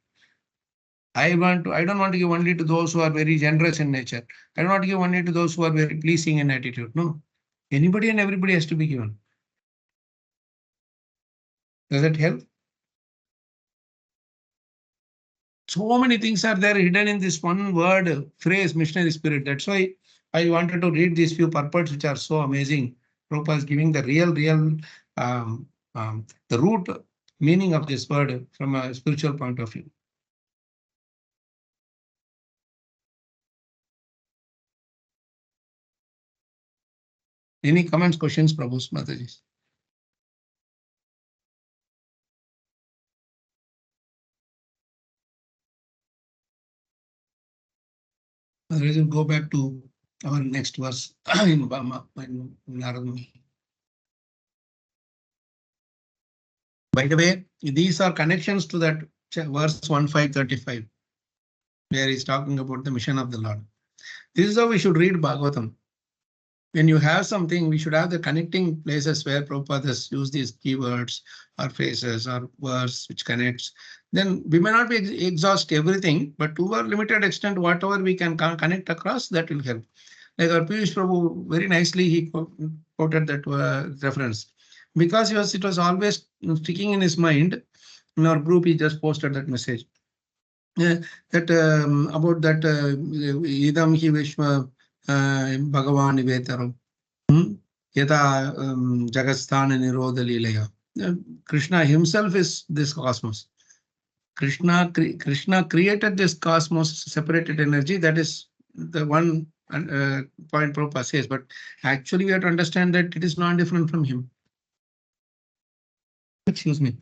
I don't want to give only to those who are very generous in nature. I don't want to give only to those who are very pleasing in attitude. No, anybody and everybody has to be given. Does that help? So many things are there hidden in this one word phrase, missionary spirit. That's why I wanted to read these few purports which are so amazing. Prabhupada is giving the real the root meaning of this word from a spiritual point of view. Any comments, questions, Prabhu Mataji? Otherwise, we'll go back to our next verse in Narada. By the way, these are connections to that verse 1535, where he's talking about the mission of the Lord. This is how we should read Bhagavatam. When you have something, we should have the connecting places where Prabhupada has used these keywords or phrases or words which connects. Then we may not be exhaust everything, but to a limited extent, whatever we can connect across, that will help. Like our Piyush Prabhu, very nicely he quoted that reference. Because it was always sticking in his mind, in our group he just posted that message. That about that idam hi vishwa Bhagavan Vetaram Yata Jagasthana Nirodha Leelaya. Krishna himself is this cosmos. Krishna created this cosmos, separated energy. That is the one point Prabhupada says, but actually we have to understand that it is not different from him. Excuse me.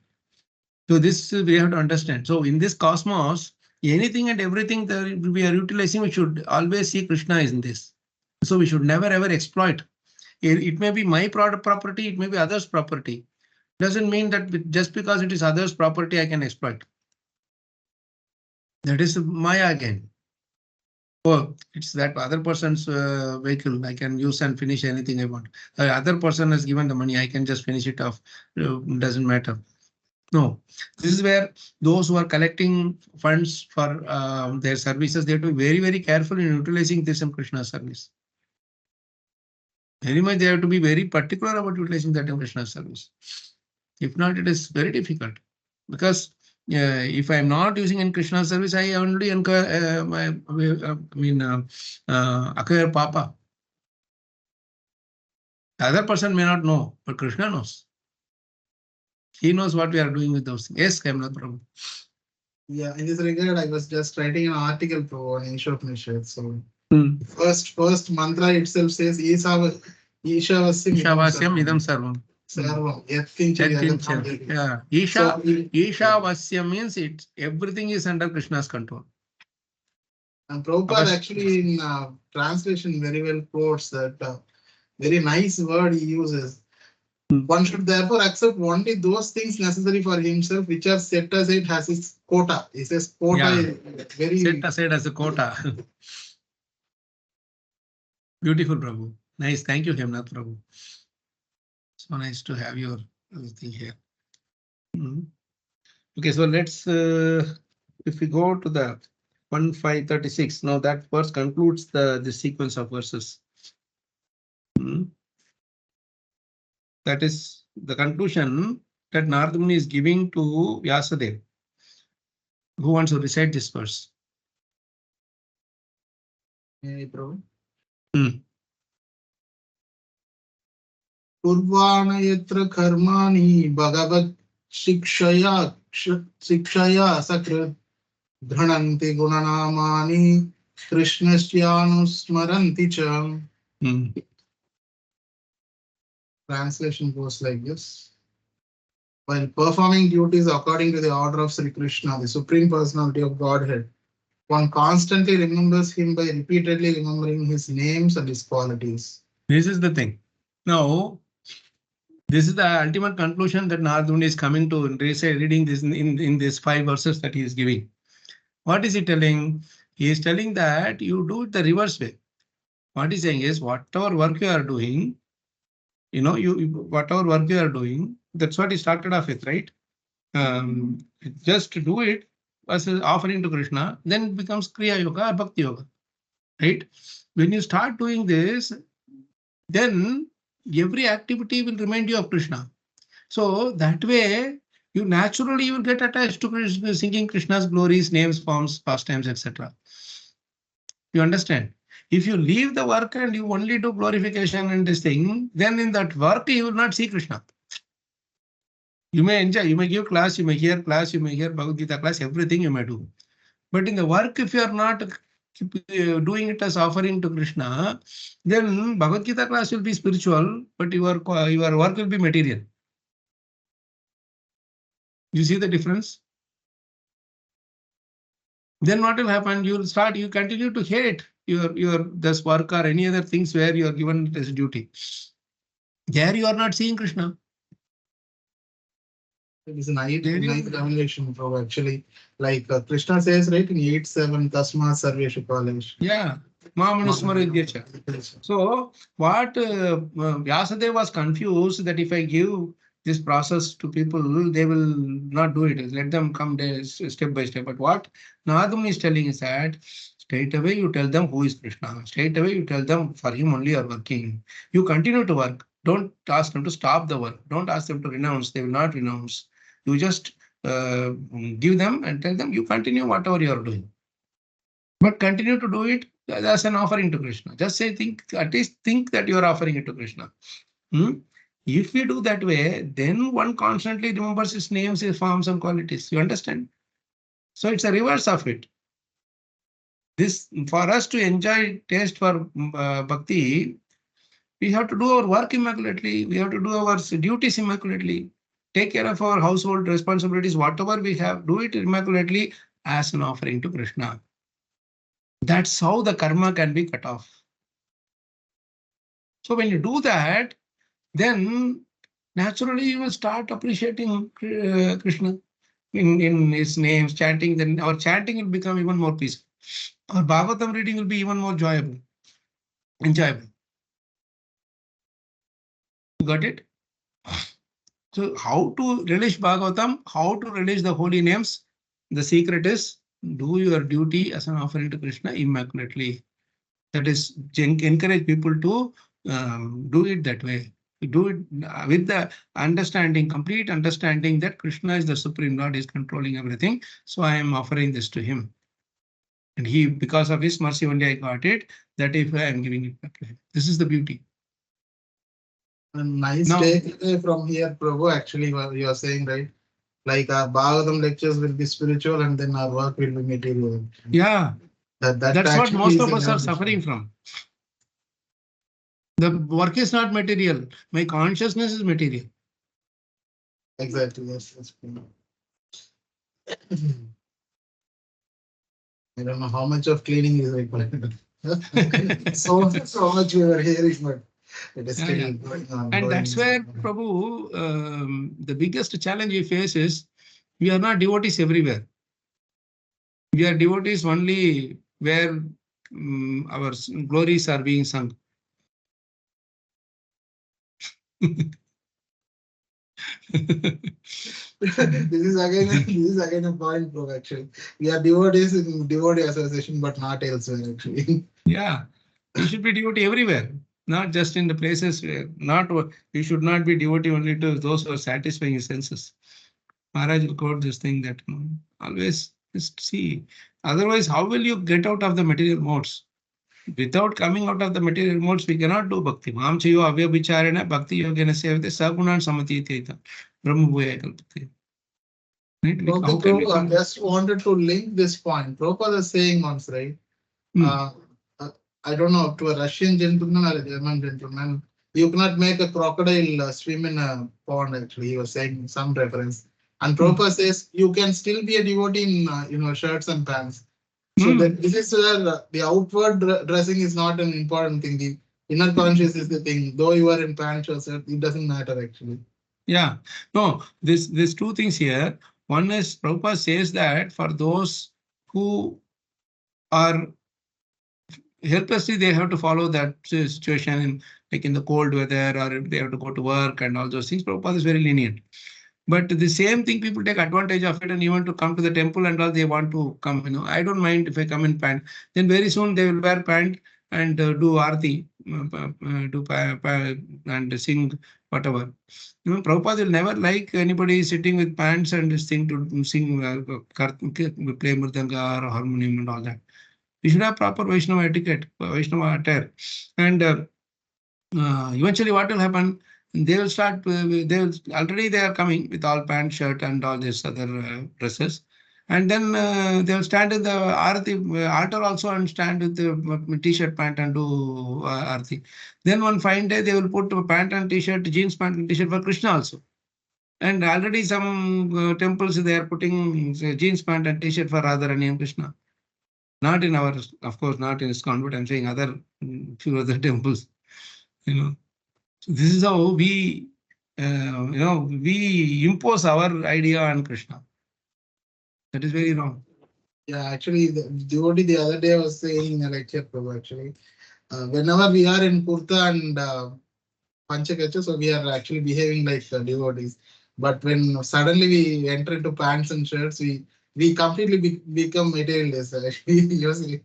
So this we have to understand. So in this cosmos, anything and everything that we are utilizing, we should always see Krishna is in this. So we should never ever exploit. It may be my property, it may be others' property. Doesn't mean that just because it is others' property, I can exploit. That is Maya again. Oh, it's that other person's vehicle. I can use and finish anything I want. The other person has given the money. I can just finish it off. Doesn't matter. No, this is where those who are collecting funds for their services, they have to be very, very careful in utilizing this in Krishna service. Very much they have to be very particular about utilizing that in Krishna service. If not, it is very difficult because if I am not using in Krishna service, I only acquire Papa. The other person may not know, but Krishna knows. He knows what we are doing with those things. Yes, Kamala Prabhu. Yeah, in this regard, I was just writing an article for Ishopanishad. So first mantra itself says Ishavasyam idam sarvam. Sarvam. Yeah. Ishavasya means everything is under Krishna's control. And Prabhupada actually in translation very well quotes that very nice word he uses. One should therefore accept only those things necessary for himself which are set aside as his quota. He says quota is very set aside as a quota. Beautiful, Prabhu. Nice. Thank you, Hemnath Prabhu. So nice to have your thing here. Okay, so let's if we go to the 1536, now that verse concludes the sequence of verses. That is the conclusion that Narada Muni is giving to Vyasadeva. Who wants to recite this verse? Hey, bro. Purvana yatra karmani bhagavat shikshaya sakrit dhananti gunanamani krishnasyanusmaranti cha. Translation goes like this. While performing duties according to the order of Sri Krishna, the Supreme Personality of Godhead, one constantly remembers him by repeatedly remembering his names and his qualities. This is the thing. Now, this is the ultimate conclusion that Narada Muni is coming to reading this in these 5 verses that he is giving. What is he telling? He is telling that you do it the reverse way. What he's saying is whatever work you are doing, whatever work you are doing, that's what he started off with, right? Just to do it as an offering to Krishna, then it becomes Kriya Yoga or Bhakti Yoga, right? When you start doing this, then every activity will remind you of Krishna. So that way, you naturally will get attached to Krishna, singing Krishna's glories, names, forms, pastimes, etc. You understand? If you leave the work and you only do glorification and this thing, then in that work you will not see Krishna. You may enjoy, you may give class, you may hear Bhagavad Gita class, everything you may do. But in the work, if you are not doing it as offering to Krishna, then Bhagavad Gita class will be spiritual, but your work will be material. You see the difference? Then what will happen? You continue to hate this work or any other things where you are given as duty. There you are not seeing Krishna. It is a nice revelation, bro. Actually, like Krishna says, right in 8:7, Tasma Sarveshu Kalesh. Yeah. So what Vyasadeva was confused that if I give this process to people, they will not do it. Let them come there step by step. But what Narada Muni is telling is that straight away you tell them who is Krishna. Straight away you tell them for him only you are working. You continue to work. Don't ask them to stop the work. Don't ask them to renounce. They will not renounce. You just give them and tell them you continue whatever you are doing. But continue to do it as an offering to Krishna. Just say, at least think that you are offering it to Krishna. If we do that way, then one constantly remembers his names, his forms and qualities. You understand? So it's a reverse of it. This, for us to enjoy taste for bhakti, we have to do our work immaculately. We have to do our duties immaculately. Take care of our household responsibilities, whatever we have, do it immaculately as an offering to Krishna. That's how the karma can be cut off. So when you do that, then naturally you will start appreciating Krishna in his names, chanting. Then our chanting will become even more peaceful. Our Bhagavatam reading will be even more enjoyable. You got it? So how to relish Bhagavatam, how to relish the holy names? The secret is do your duty as an offering to Krishna immaculately. That is, encourage people to do it that way. Do it with the understanding, complete understanding that Krishna is the Supreme Lord, is controlling everything. So I am offering this to him. And he, because of his mercy, only I got it. That if I am giving it back to him. This is the beauty. A nice Now- takeaway from here, Prabhu. Actually, what you are saying, right? Like our Bhagavatam lectures will be spiritual, and then our work will be material. Yeah, That's that's what actually most is of an us are evolution. suffering from. The work is not material. My consciousness is material. Exactly. Yes. That's true. I don't know how much of cleaning is required. so much we were hearing, but it is Yeah, still yeah. going on. And going that's where, on. Prabhu, the biggest challenge we face is we are not devotees everywhere. We are devotees only where our glories are being sung. This is again a point, bro. Actually, we are devotees in devotee association, but not elsewhere. Actually, Yeah, we should be devotee everywhere, not just in the places where not. We should not be devotee only to those who are satisfying his senses. Maharaj will quote this thing that always just see. Otherwise, how will you get out of the material modes? Without coming out of the material modes, we cannot do bhakti. Mam chayo avya vicharena bhakti yogena sevate sagunan samati teta brahma bhuya kalpate. Right? How can we Prabhu, I come? just wanted to link this point. Prabhupada is saying once, right? Uh, I don't know, to a Russian gentleman or a German gentleman, you cannot make a crocodile swim in a pond. Actually, he was saying some reference. And Prabhupada says you can still be a devotee in shirts and pants. So that this is where the outward dressing is not an important thing. The inner conscious is the thing. Though you are in pants or shirt, it doesn't matter actually. Yeah, no, there's two things here. One is Prabhupada says that for those who are helplessly, they have to follow that situation in like in the cold weather, or if they have to go to work and all those things. Prabhupada is very lenient. But the same thing, people take advantage of it and even to come to the temple and all, they want to come. I don't mind if I come in pant. Then very soon they will wear pant and do arti, and sing whatever. Prabhupada will never like anybody sitting with pants and this thing to sing, play mridanga or harmonium and all that. We should have proper Vaishnava etiquette, Vaishnava attire. And eventually what will happen? They will start, already they are coming with all pant, shirt and all these other dresses. And then they will stand in the altar also and stand with the t-shirt, pant and do arati. Then one fine day they will put a pant and t-shirt, jeans pant and t-shirt for Krishna also. And already some temples they are putting jeans pant and t-shirt for Radharani and Krishna. Not in our, of course, not in ISKCON, but I'm saying other few other temples. So this is how we, we impose our idea on Krishna. That is very wrong. Yeah, actually, the devotee the other day was saying in a lecture, Prabhu, actually, whenever we are in kurta and panchakacha, so we are actually behaving like devotees. But when suddenly we enter into pants and shirts, we completely become materialists. Actually,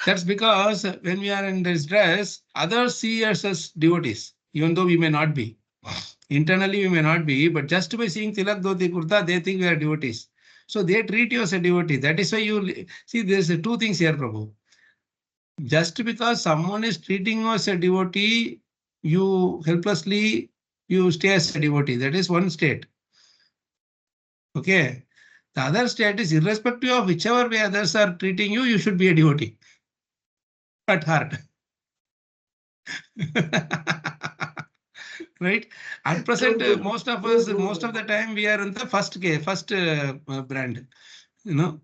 That's because when we are in this dress, others see us as devotees, even though we may not be. Internally, we may not be, but just by seeing tilak, dhoti, kurta, they think we are devotees. So they treat you as a devotee. That is why you see there's two things here, Prabhu. Just because someone is treating you as a devotee, you helplessly, you stay as a devotee. That is one state. Okay. The The other state is irrespective of whichever way others are treating you, you should be a devotee at heart. Right? At present, most of us, most of the time, we are in the first brand. You know,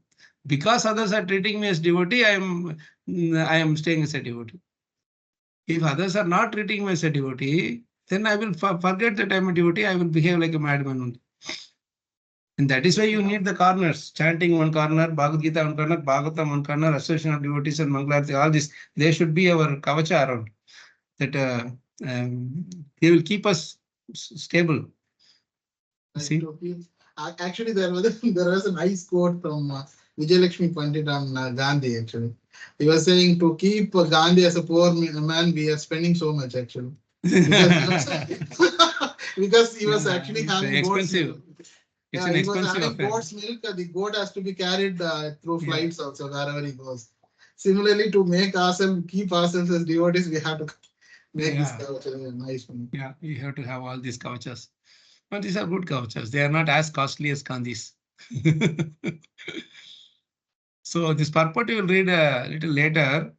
because others are treating me as devotee, I am staying as a devotee. If others are not treating me as a devotee, then I will forget that I am a devotee. I will behave like a madman only. And that is why you need the corners, chanting one corner, Bhagavad Gita one corner, Bhagavatam one corner, association of devotees and Mangalarti, all this. They should be our kavacha around. That they will keep us stable. See? Actually, there was a nice quote from Vijayalakshmi Pandit on Gandhi. Actually, he was saying to keep Gandhi as a poor man, we are spending so much actually because he was actually having expensive. It's an expensive affair. Goat's milk. The goat has to be carried through flights also wherever he goes. Similarly, to make ourselves, keep ourselves as devotees, we have to make this kavacha nice one. Yeah, you have to have all these kavachas. But these are good kavachas. They are not as costly as Gandhi's. So this purport you will read a little later.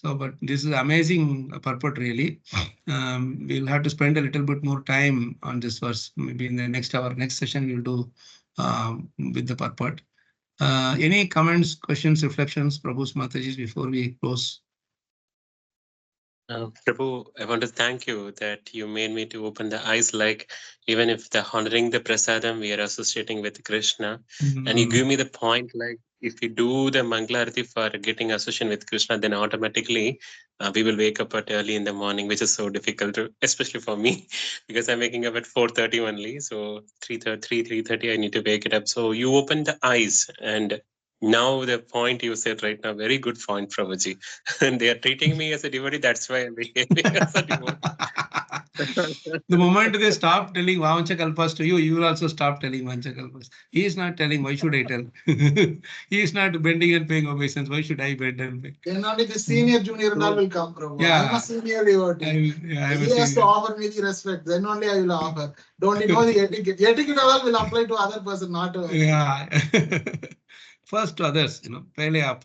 But this is amazing purport really. We'll have to spend a little bit more time on this verse. Maybe in the next session we'll do with the purport. Any comments, questions, reflections, Prabhu's Mataji's before we close? Prabhu, I want to thank you that you made me to open the eyes, like even if the honoring the prasadam, we are associating with Krishna. And you give me the point, like if you do the Mangalarti for getting association with Krishna, then automatically we will wake up at early in the morning, which is so difficult, especially for me, because I'm waking up at 4:30 only. So 3:30, I need to wake it up. So you open the eyes, and now the point you said right now, very good point, Prabhuji. And they are treating me as a devotee. That's why I'm behaving as a devotee. The moment they stop telling Vavancha Kalpas to you, you will also stop telling Vavancha Kalpas. He is not telling, why should I tell? He is not bending and paying obeisance. Why should I bend and pay? Then only the senior, junior and all will come, Prabhu. Yeah. I'm a senior devotee. He has to offer me the respect. Then only I will offer. Don't you know the etiquette? Etiquette all will apply to other person, not to Yeah. First to others, pehle aap.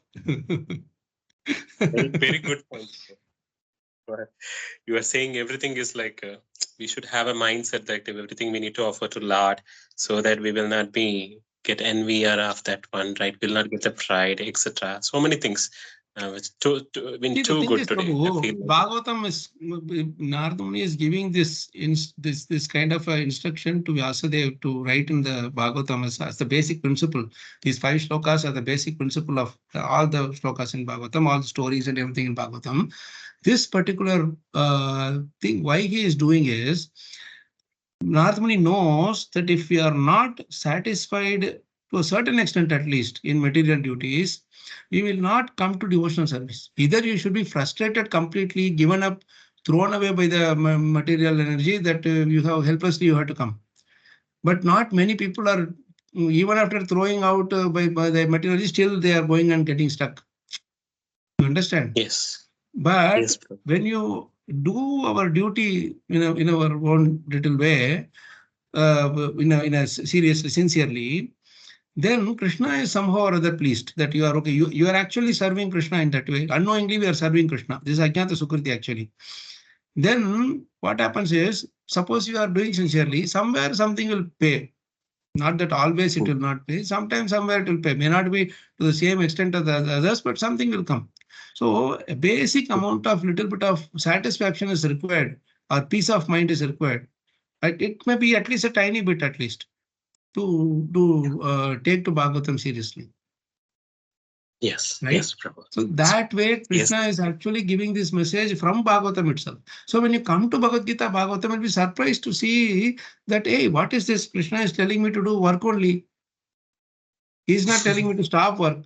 Very good point. You are saying everything is like we should have a mindset that everything we need to offer to Lord, so that we will not get envy or of that one, right? We'll not get the pride, etc. So many things. It's too good today. Bhagavatam is Narada Muni is giving this kind of instruction to Vyasadeva to write in the Bhagavatam as the basic principle. These 5 shlokas are the basic principle of all the shlokas in Bhagavatam, all the stories and everything in Bhagavatam. This particular thing, why he is doing is, Narada Muni knows that if we are not satisfied to a certain extent, at least in material duties, we will not come to devotional service. Either you should be frustrated completely, given up, thrown away by the material energy that you have helplessly you have to come. But not many people are, even after throwing out by the material energy, still they are going and getting stuck. You understand? Yes. But yes, when you do our duty in our own little way, in a seriously, sincerely, then Krishna is somehow or other pleased that you are okay. You are actually serving Krishna in that way. Unknowingly, we are serving Krishna. This is Ajnata Sukriti actually. Then what happens is, suppose you are doing sincerely, somewhere something will pay. Not that always it will not pay. Sometimes somewhere it will pay. May not be to the same extent as the others, but something will come. So a basic amount of little bit of satisfaction is required, or peace of mind is required. It may be at least a tiny bit, at least, to take to Bhagavatam seriously. Yes, right? yes, Prabhu. So that way, Krishna is actually giving this message from Bhagavatam itself. So when you come to Bhagavad Gita, Bhagavatam will be surprised to see that, hey, what is this? Krishna is telling me to do work only. He's not telling me to stop work.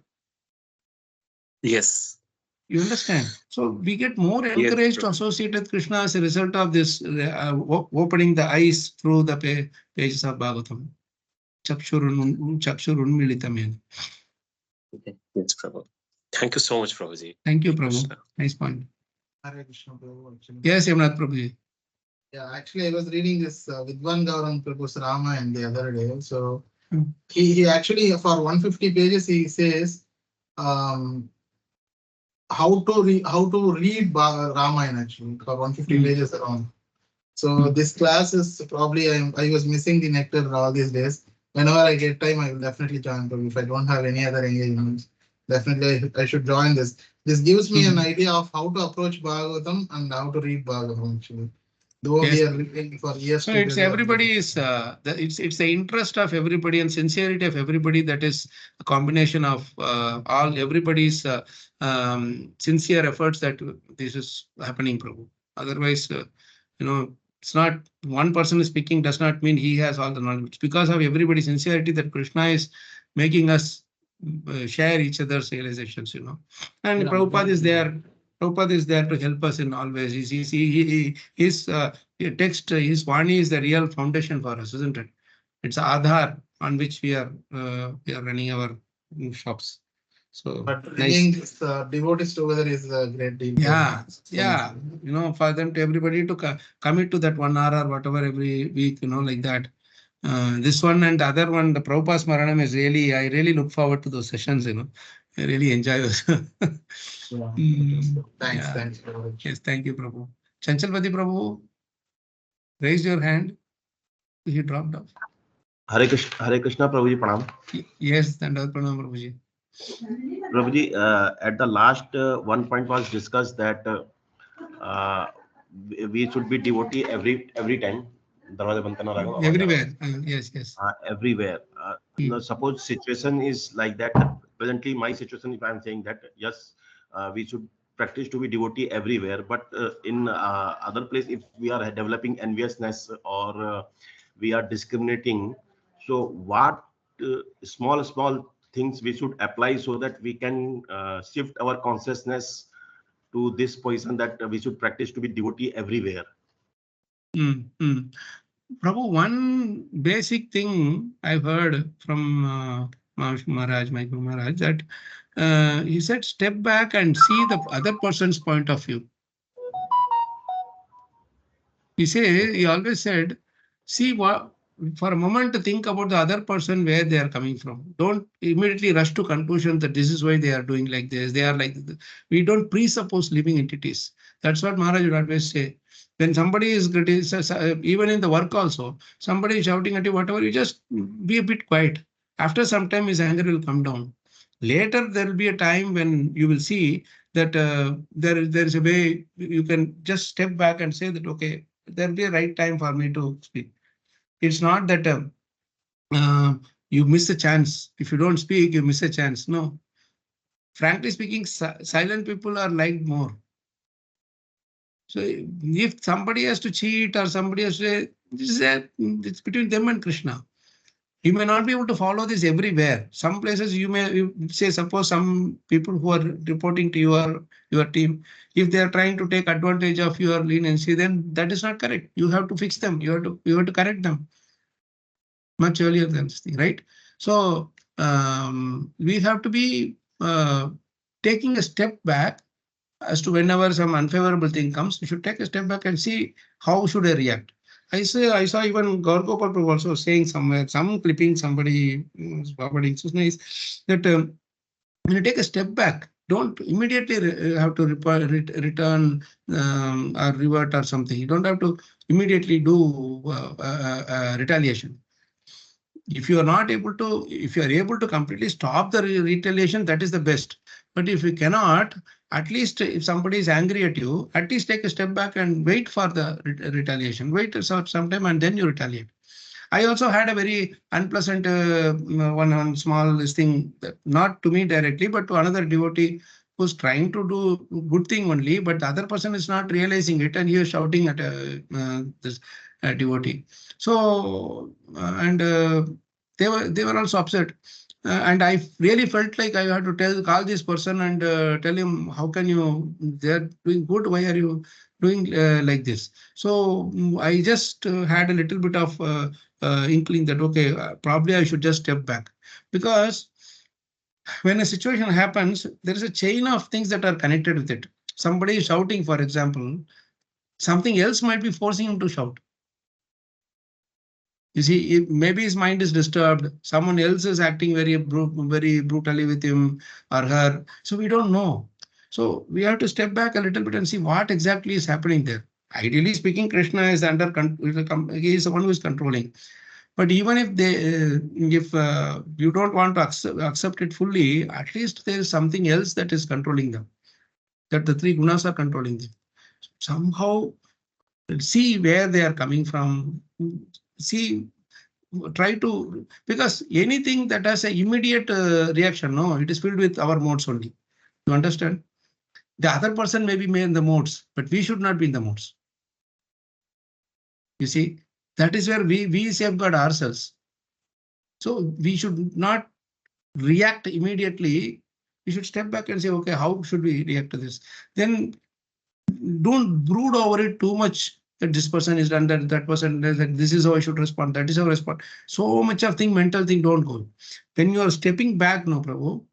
Yes. You understand? So we get more encouraged to associate with Krishna as a result of this opening the eyes through the pages of Bhagavatam. Chakshurun militam. Yes, Prabhu. Thank you so much, Prabhuji. Thank you, Prabhu. Nice point. Hare Krishna, Prabhu, actually. Yes, Yamnath Prabhuji. Yeah, actually, I was reading this Vidwan Gaurang Prabhu's Rama and the other day. So he actually for 150 pages he says how to read Ramayana actually for 150 pages around. So this class is probably I was missing the nectar all these days. Whenever I get time, I will definitely join. But if I don't have any other engagements, definitely I should join this. This gives me an idea of how to approach Bhagavatam and how to read Bhagavatam actually. Though we are reading for years. So it's everybody is it's the interest of everybody and sincerity of everybody that is a combination of everybody's sincere efforts that this is happening, Prabhu. Otherwise, it's not one person is speaking does not mean he has all the knowledge. It's because of everybody's sincerity that Krishna is making us share each other's realizations, And Prabhupada is there. Prabhupada is there to help us in all ways. His text, his Vani is the real foundation for us, isn't it? It's Aadhar on which we are running our shops. So, but bringing this devotees together is a great deal. Yeah. For them to everybody to commit to that 1 hour or whatever every week, like that. This one and the other one, the Prabhupada Smaranam is really, I really look forward to those sessions, I really enjoy those. Thanks. Yes, thank you, Prabhu. Chanchalpati Prabhu, raise your hand. He dropped off. Hare Krishna, Prabhuji, pranam. Yes, and pranam, Prabhuji. Prabhuji, at the last one point was discussed that we should be devotee every time. Everywhere. Yes. Everywhere. Now, suppose situation is like that. Presently, my situation, if I'm saying that, yes, we should practice to be devotee everywhere. But in other place, if we are developing enviousness or we are discriminating, so what small things we should apply so that we can shift our consciousness to this position that we should practice to be devotee everywhere. Prabhu, one basic thing I've heard from Maharaj, my Guru Maharaj, that he said, step back and see the other person's point of view. He always said, see what, for a moment to think about the other person, where they are coming from. Don't immediately rush to conclusion that this is why they are doing like this. They are like this. We don't presuppose living entities. That's what Maharaj would always say. When somebody is criticized, even in the work also, somebody is shouting at you, whatever, you just be a bit quiet. After some time, his anger will come down. Later, there will be a time when you will see that there is a way you can just step back and say that, okay, there will be a right time for me to speak. It's not that you miss a chance. If you don't speak, you miss a chance. No. Frankly speaking, silent people are liked more. So if somebody has to cheat or somebody has to, it's between them and Krishna. You may not be able to follow this everywhere. Some places you may say, suppose some people who are reporting to your team, if they are trying to take advantage of your leniency, then that is not correct. You have to fix them. You have to correct them much earlier than this thing, right? So we have to be taking a step back as to whenever some unfavorable thing comes, we should take a step back and see how should I react. I saw even Gaurgopal Prabhu also saying somewhere, some clipping, somebody was forwarding, so nice, that when you take a step back, don't immediately have to return or revert or something. You don't have to immediately do retaliation. If you are not able to, if you are able to completely stop the retaliation, that is the best. But if you cannot, at least if somebody is angry at you, at least take a step back and wait for the retaliation. Wait some time and then you retaliate. I also had a very unpleasant one small thing, not to me directly, but to another devotee who's trying to do good thing only, but the other person is not realizing it, and he is shouting at this devotee. So they were also upset. And I really felt like I had to call this person and tell him, how can you, they're doing good, why are you doing like this? So I just had a little bit of inkling that, okay, probably I should just step back. Because when a situation happens, there is a chain of things that are connected with it. Somebody is shouting, for example, something else might be forcing him to shout. You see, maybe his mind is disturbed. Someone else is acting very brutally with him or her. So we don't know. So we have to step back a little bit and see what exactly is happening there. Ideally speaking, Krishna is under control. He is the one who is controlling. But even if you don't want to accept it fully, at least there is something else that is controlling them. That the three gunas are controlling them. Somehow see where they are coming from. See, try to, because anything that has an immediate reaction, no, it is filled with our modes only. You understand? The other person may be in the modes, but we should not be in the modes. You see, that is where we safeguard ourselves. So we should not react immediately. We should step back and say, okay, how should we react to this? Then don't brood over it too much, that this person is done that, that person does that, this is how I should respond, that is how I respond. So much of mental thing don't go. When you are stepping back, no, Prabhu,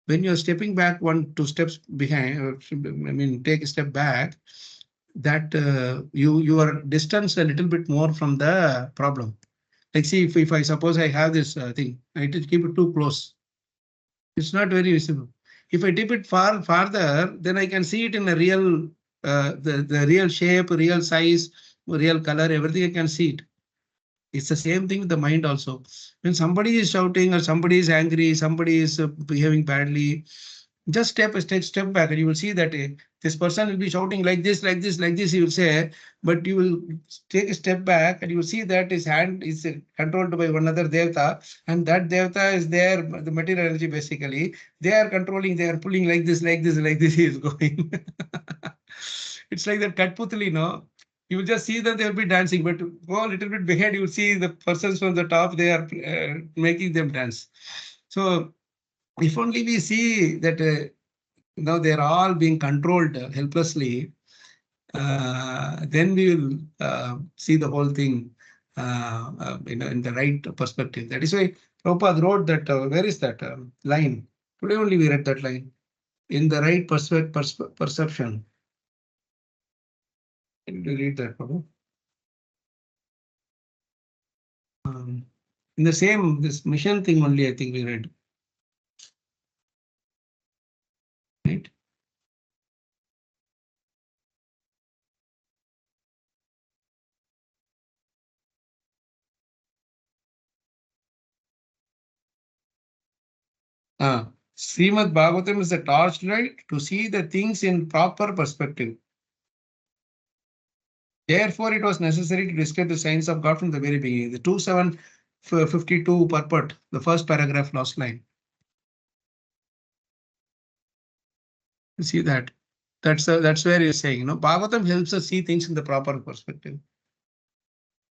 when you are stepping back 1-2 steps behind, take a step back, that you are distanced a little bit more from the problem. Like, see, if I suppose I have this thing, I need to keep it too close. It's not very visible. If I dip it farther, then I can see it in a real, the real shape, real size, real color, everything I can see it. It's the same thing with the mind also. When somebody is shouting or somebody is angry, somebody is behaving badly, just step back and you will see that this person will be shouting like this, he will say, but you will take a step back and you will see that his hand is controlled by one other devata, and that devata is there, the material energy basically. They are controlling, they are pulling like this, he is going. It's like that Katputli, no? You will just see that they will be dancing, but go a little bit behind, you will see the persons from the top, they are making them dance. So if only we see that now they're all being controlled helplessly, then we will see the whole thing in the right perspective. That is why Prabhupada wrote that, where is that line? Today only we read that line. In the right perception. Can you read that, Prabhu? In the same, this mission thing only, I think we read. Right? Srimad Bhagavatam is a torchlight to see the things in proper perspective. Therefore, it was necessary to describe the signs of God from the very beginning. The 2752 purport, the first paragraph, last line. You see that? That's where you're saying, Bhagavatam helps us see things in the proper perspective.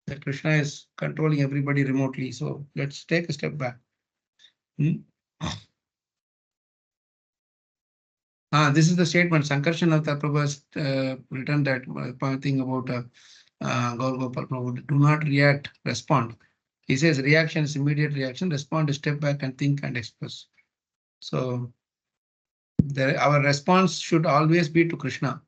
That Krishna is controlling everybody remotely. So let's take a step back. This is the statement. Sankarshanavta Prabhu has written that thing about Gaur Gopal Prabhu. Do not react, respond. He says reaction is immediate reaction. Respond is step back and think and express. So our response should always be to Krishna.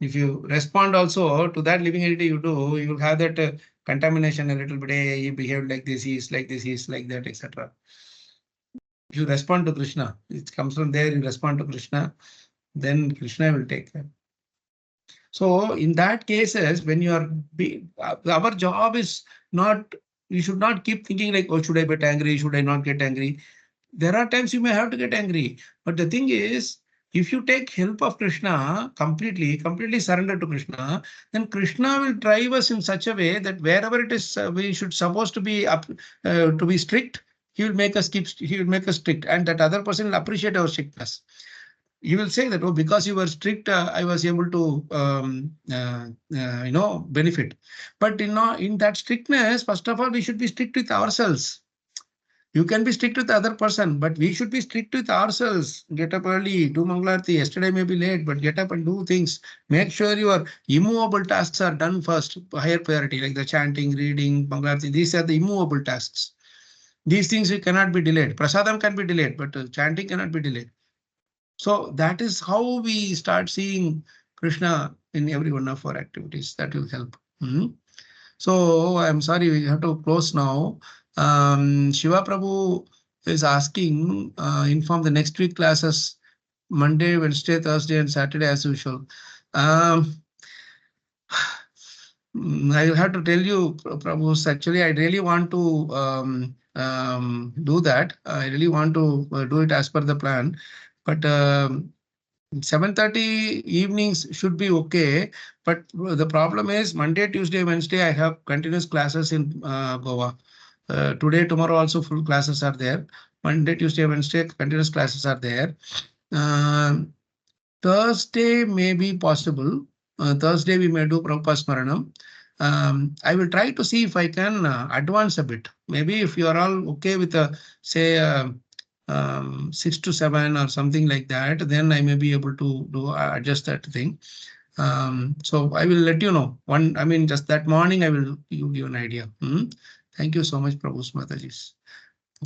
If you respond also to that living entity you do, you will have that contamination a little bit. Hey, he behaved like this, he is like this, he is like that, etc. If you respond to Krishna, it comes from there, you respond to Krishna, then Krishna will take care. So in that cases, when you are, our job is not, you should not keep thinking like, oh, should I get angry? Should I not get angry? There are times you may have to get angry. But the thing is, if you take help of Krishna completely surrender to Krishna, then Krishna will drive us in such a way that wherever it is we should supposed to be strict, he will make us strict, and that other person will appreciate our strictness. You will say that, oh, because you were strict, I was able to benefit. But in that strictness, first of all, we should be strict with ourselves. You can be strict with the other person, but we should be strict with ourselves. Get up early, do Mangalarti. Yesterday may be late, but get up and do things. Make sure your immovable tasks are done first, higher priority, like the chanting, reading, Mangalarti. These are the immovable tasks. These things cannot be delayed. Prasadam can be delayed, but chanting cannot be delayed. So that is how we start seeing Krishna in every one of our activities. That will help. So I'm sorry, we have to close now. Shiva Prabhu is asking, inform the next week classes, Monday, Wednesday, Thursday, and Saturday as usual. I have to tell you, Prabhu, actually, I really want to do that. I really want to do it as per the plan. But 7:30 evenings should be okay. But the problem is Monday, Tuesday, Wednesday, I have continuous classes in Goa. Today, tomorrow also full classes are there. Monday, Tuesday, Wednesday, continuous classes are there. Thursday may be possible. Thursday we may do Prabhupada Smaranam. I will try to see if I can advance a bit. Maybe if you are all okay with say 6 to 7 or something like that, then I may be able to do adjust that thing. So I will let you know. Just that morning I will give you an idea. Thank you so much, Prabhu Mataji.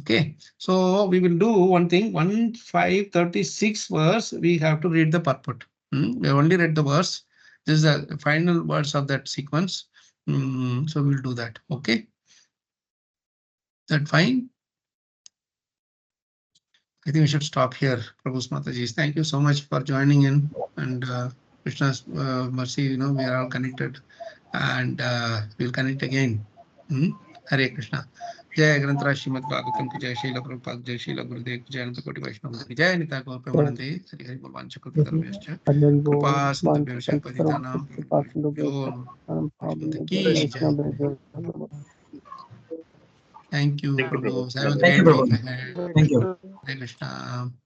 Okay, so we will do one thing. 1:5:36 verse. We have to read the purport. We have only read the verse. This is the final words of that sequence. So we'll do that. Okay, that fine? I think we should stop here, Prabhu Mataji. Thank you so much for joining in, and Krishna's mercy. We are all connected, and we'll connect again. Hare Krishna. जय ग्रंथरा श्रीमद् भागवतम की जय श्रील प्रभुपाद जय श्रील गुरुदेव की जय अनंत कोटि वैष्णव की जय निताय गौर प्रेमानंदे हरि हरि बोल वांछा कल्पतरुभ्यश्च कृपा सिंधुभ्यश्च पतितानां की जय. Thank you. Thank you, Prabhu. Have a Thank you, great Prabhu. week ahead. Thank you. Hare Krishna.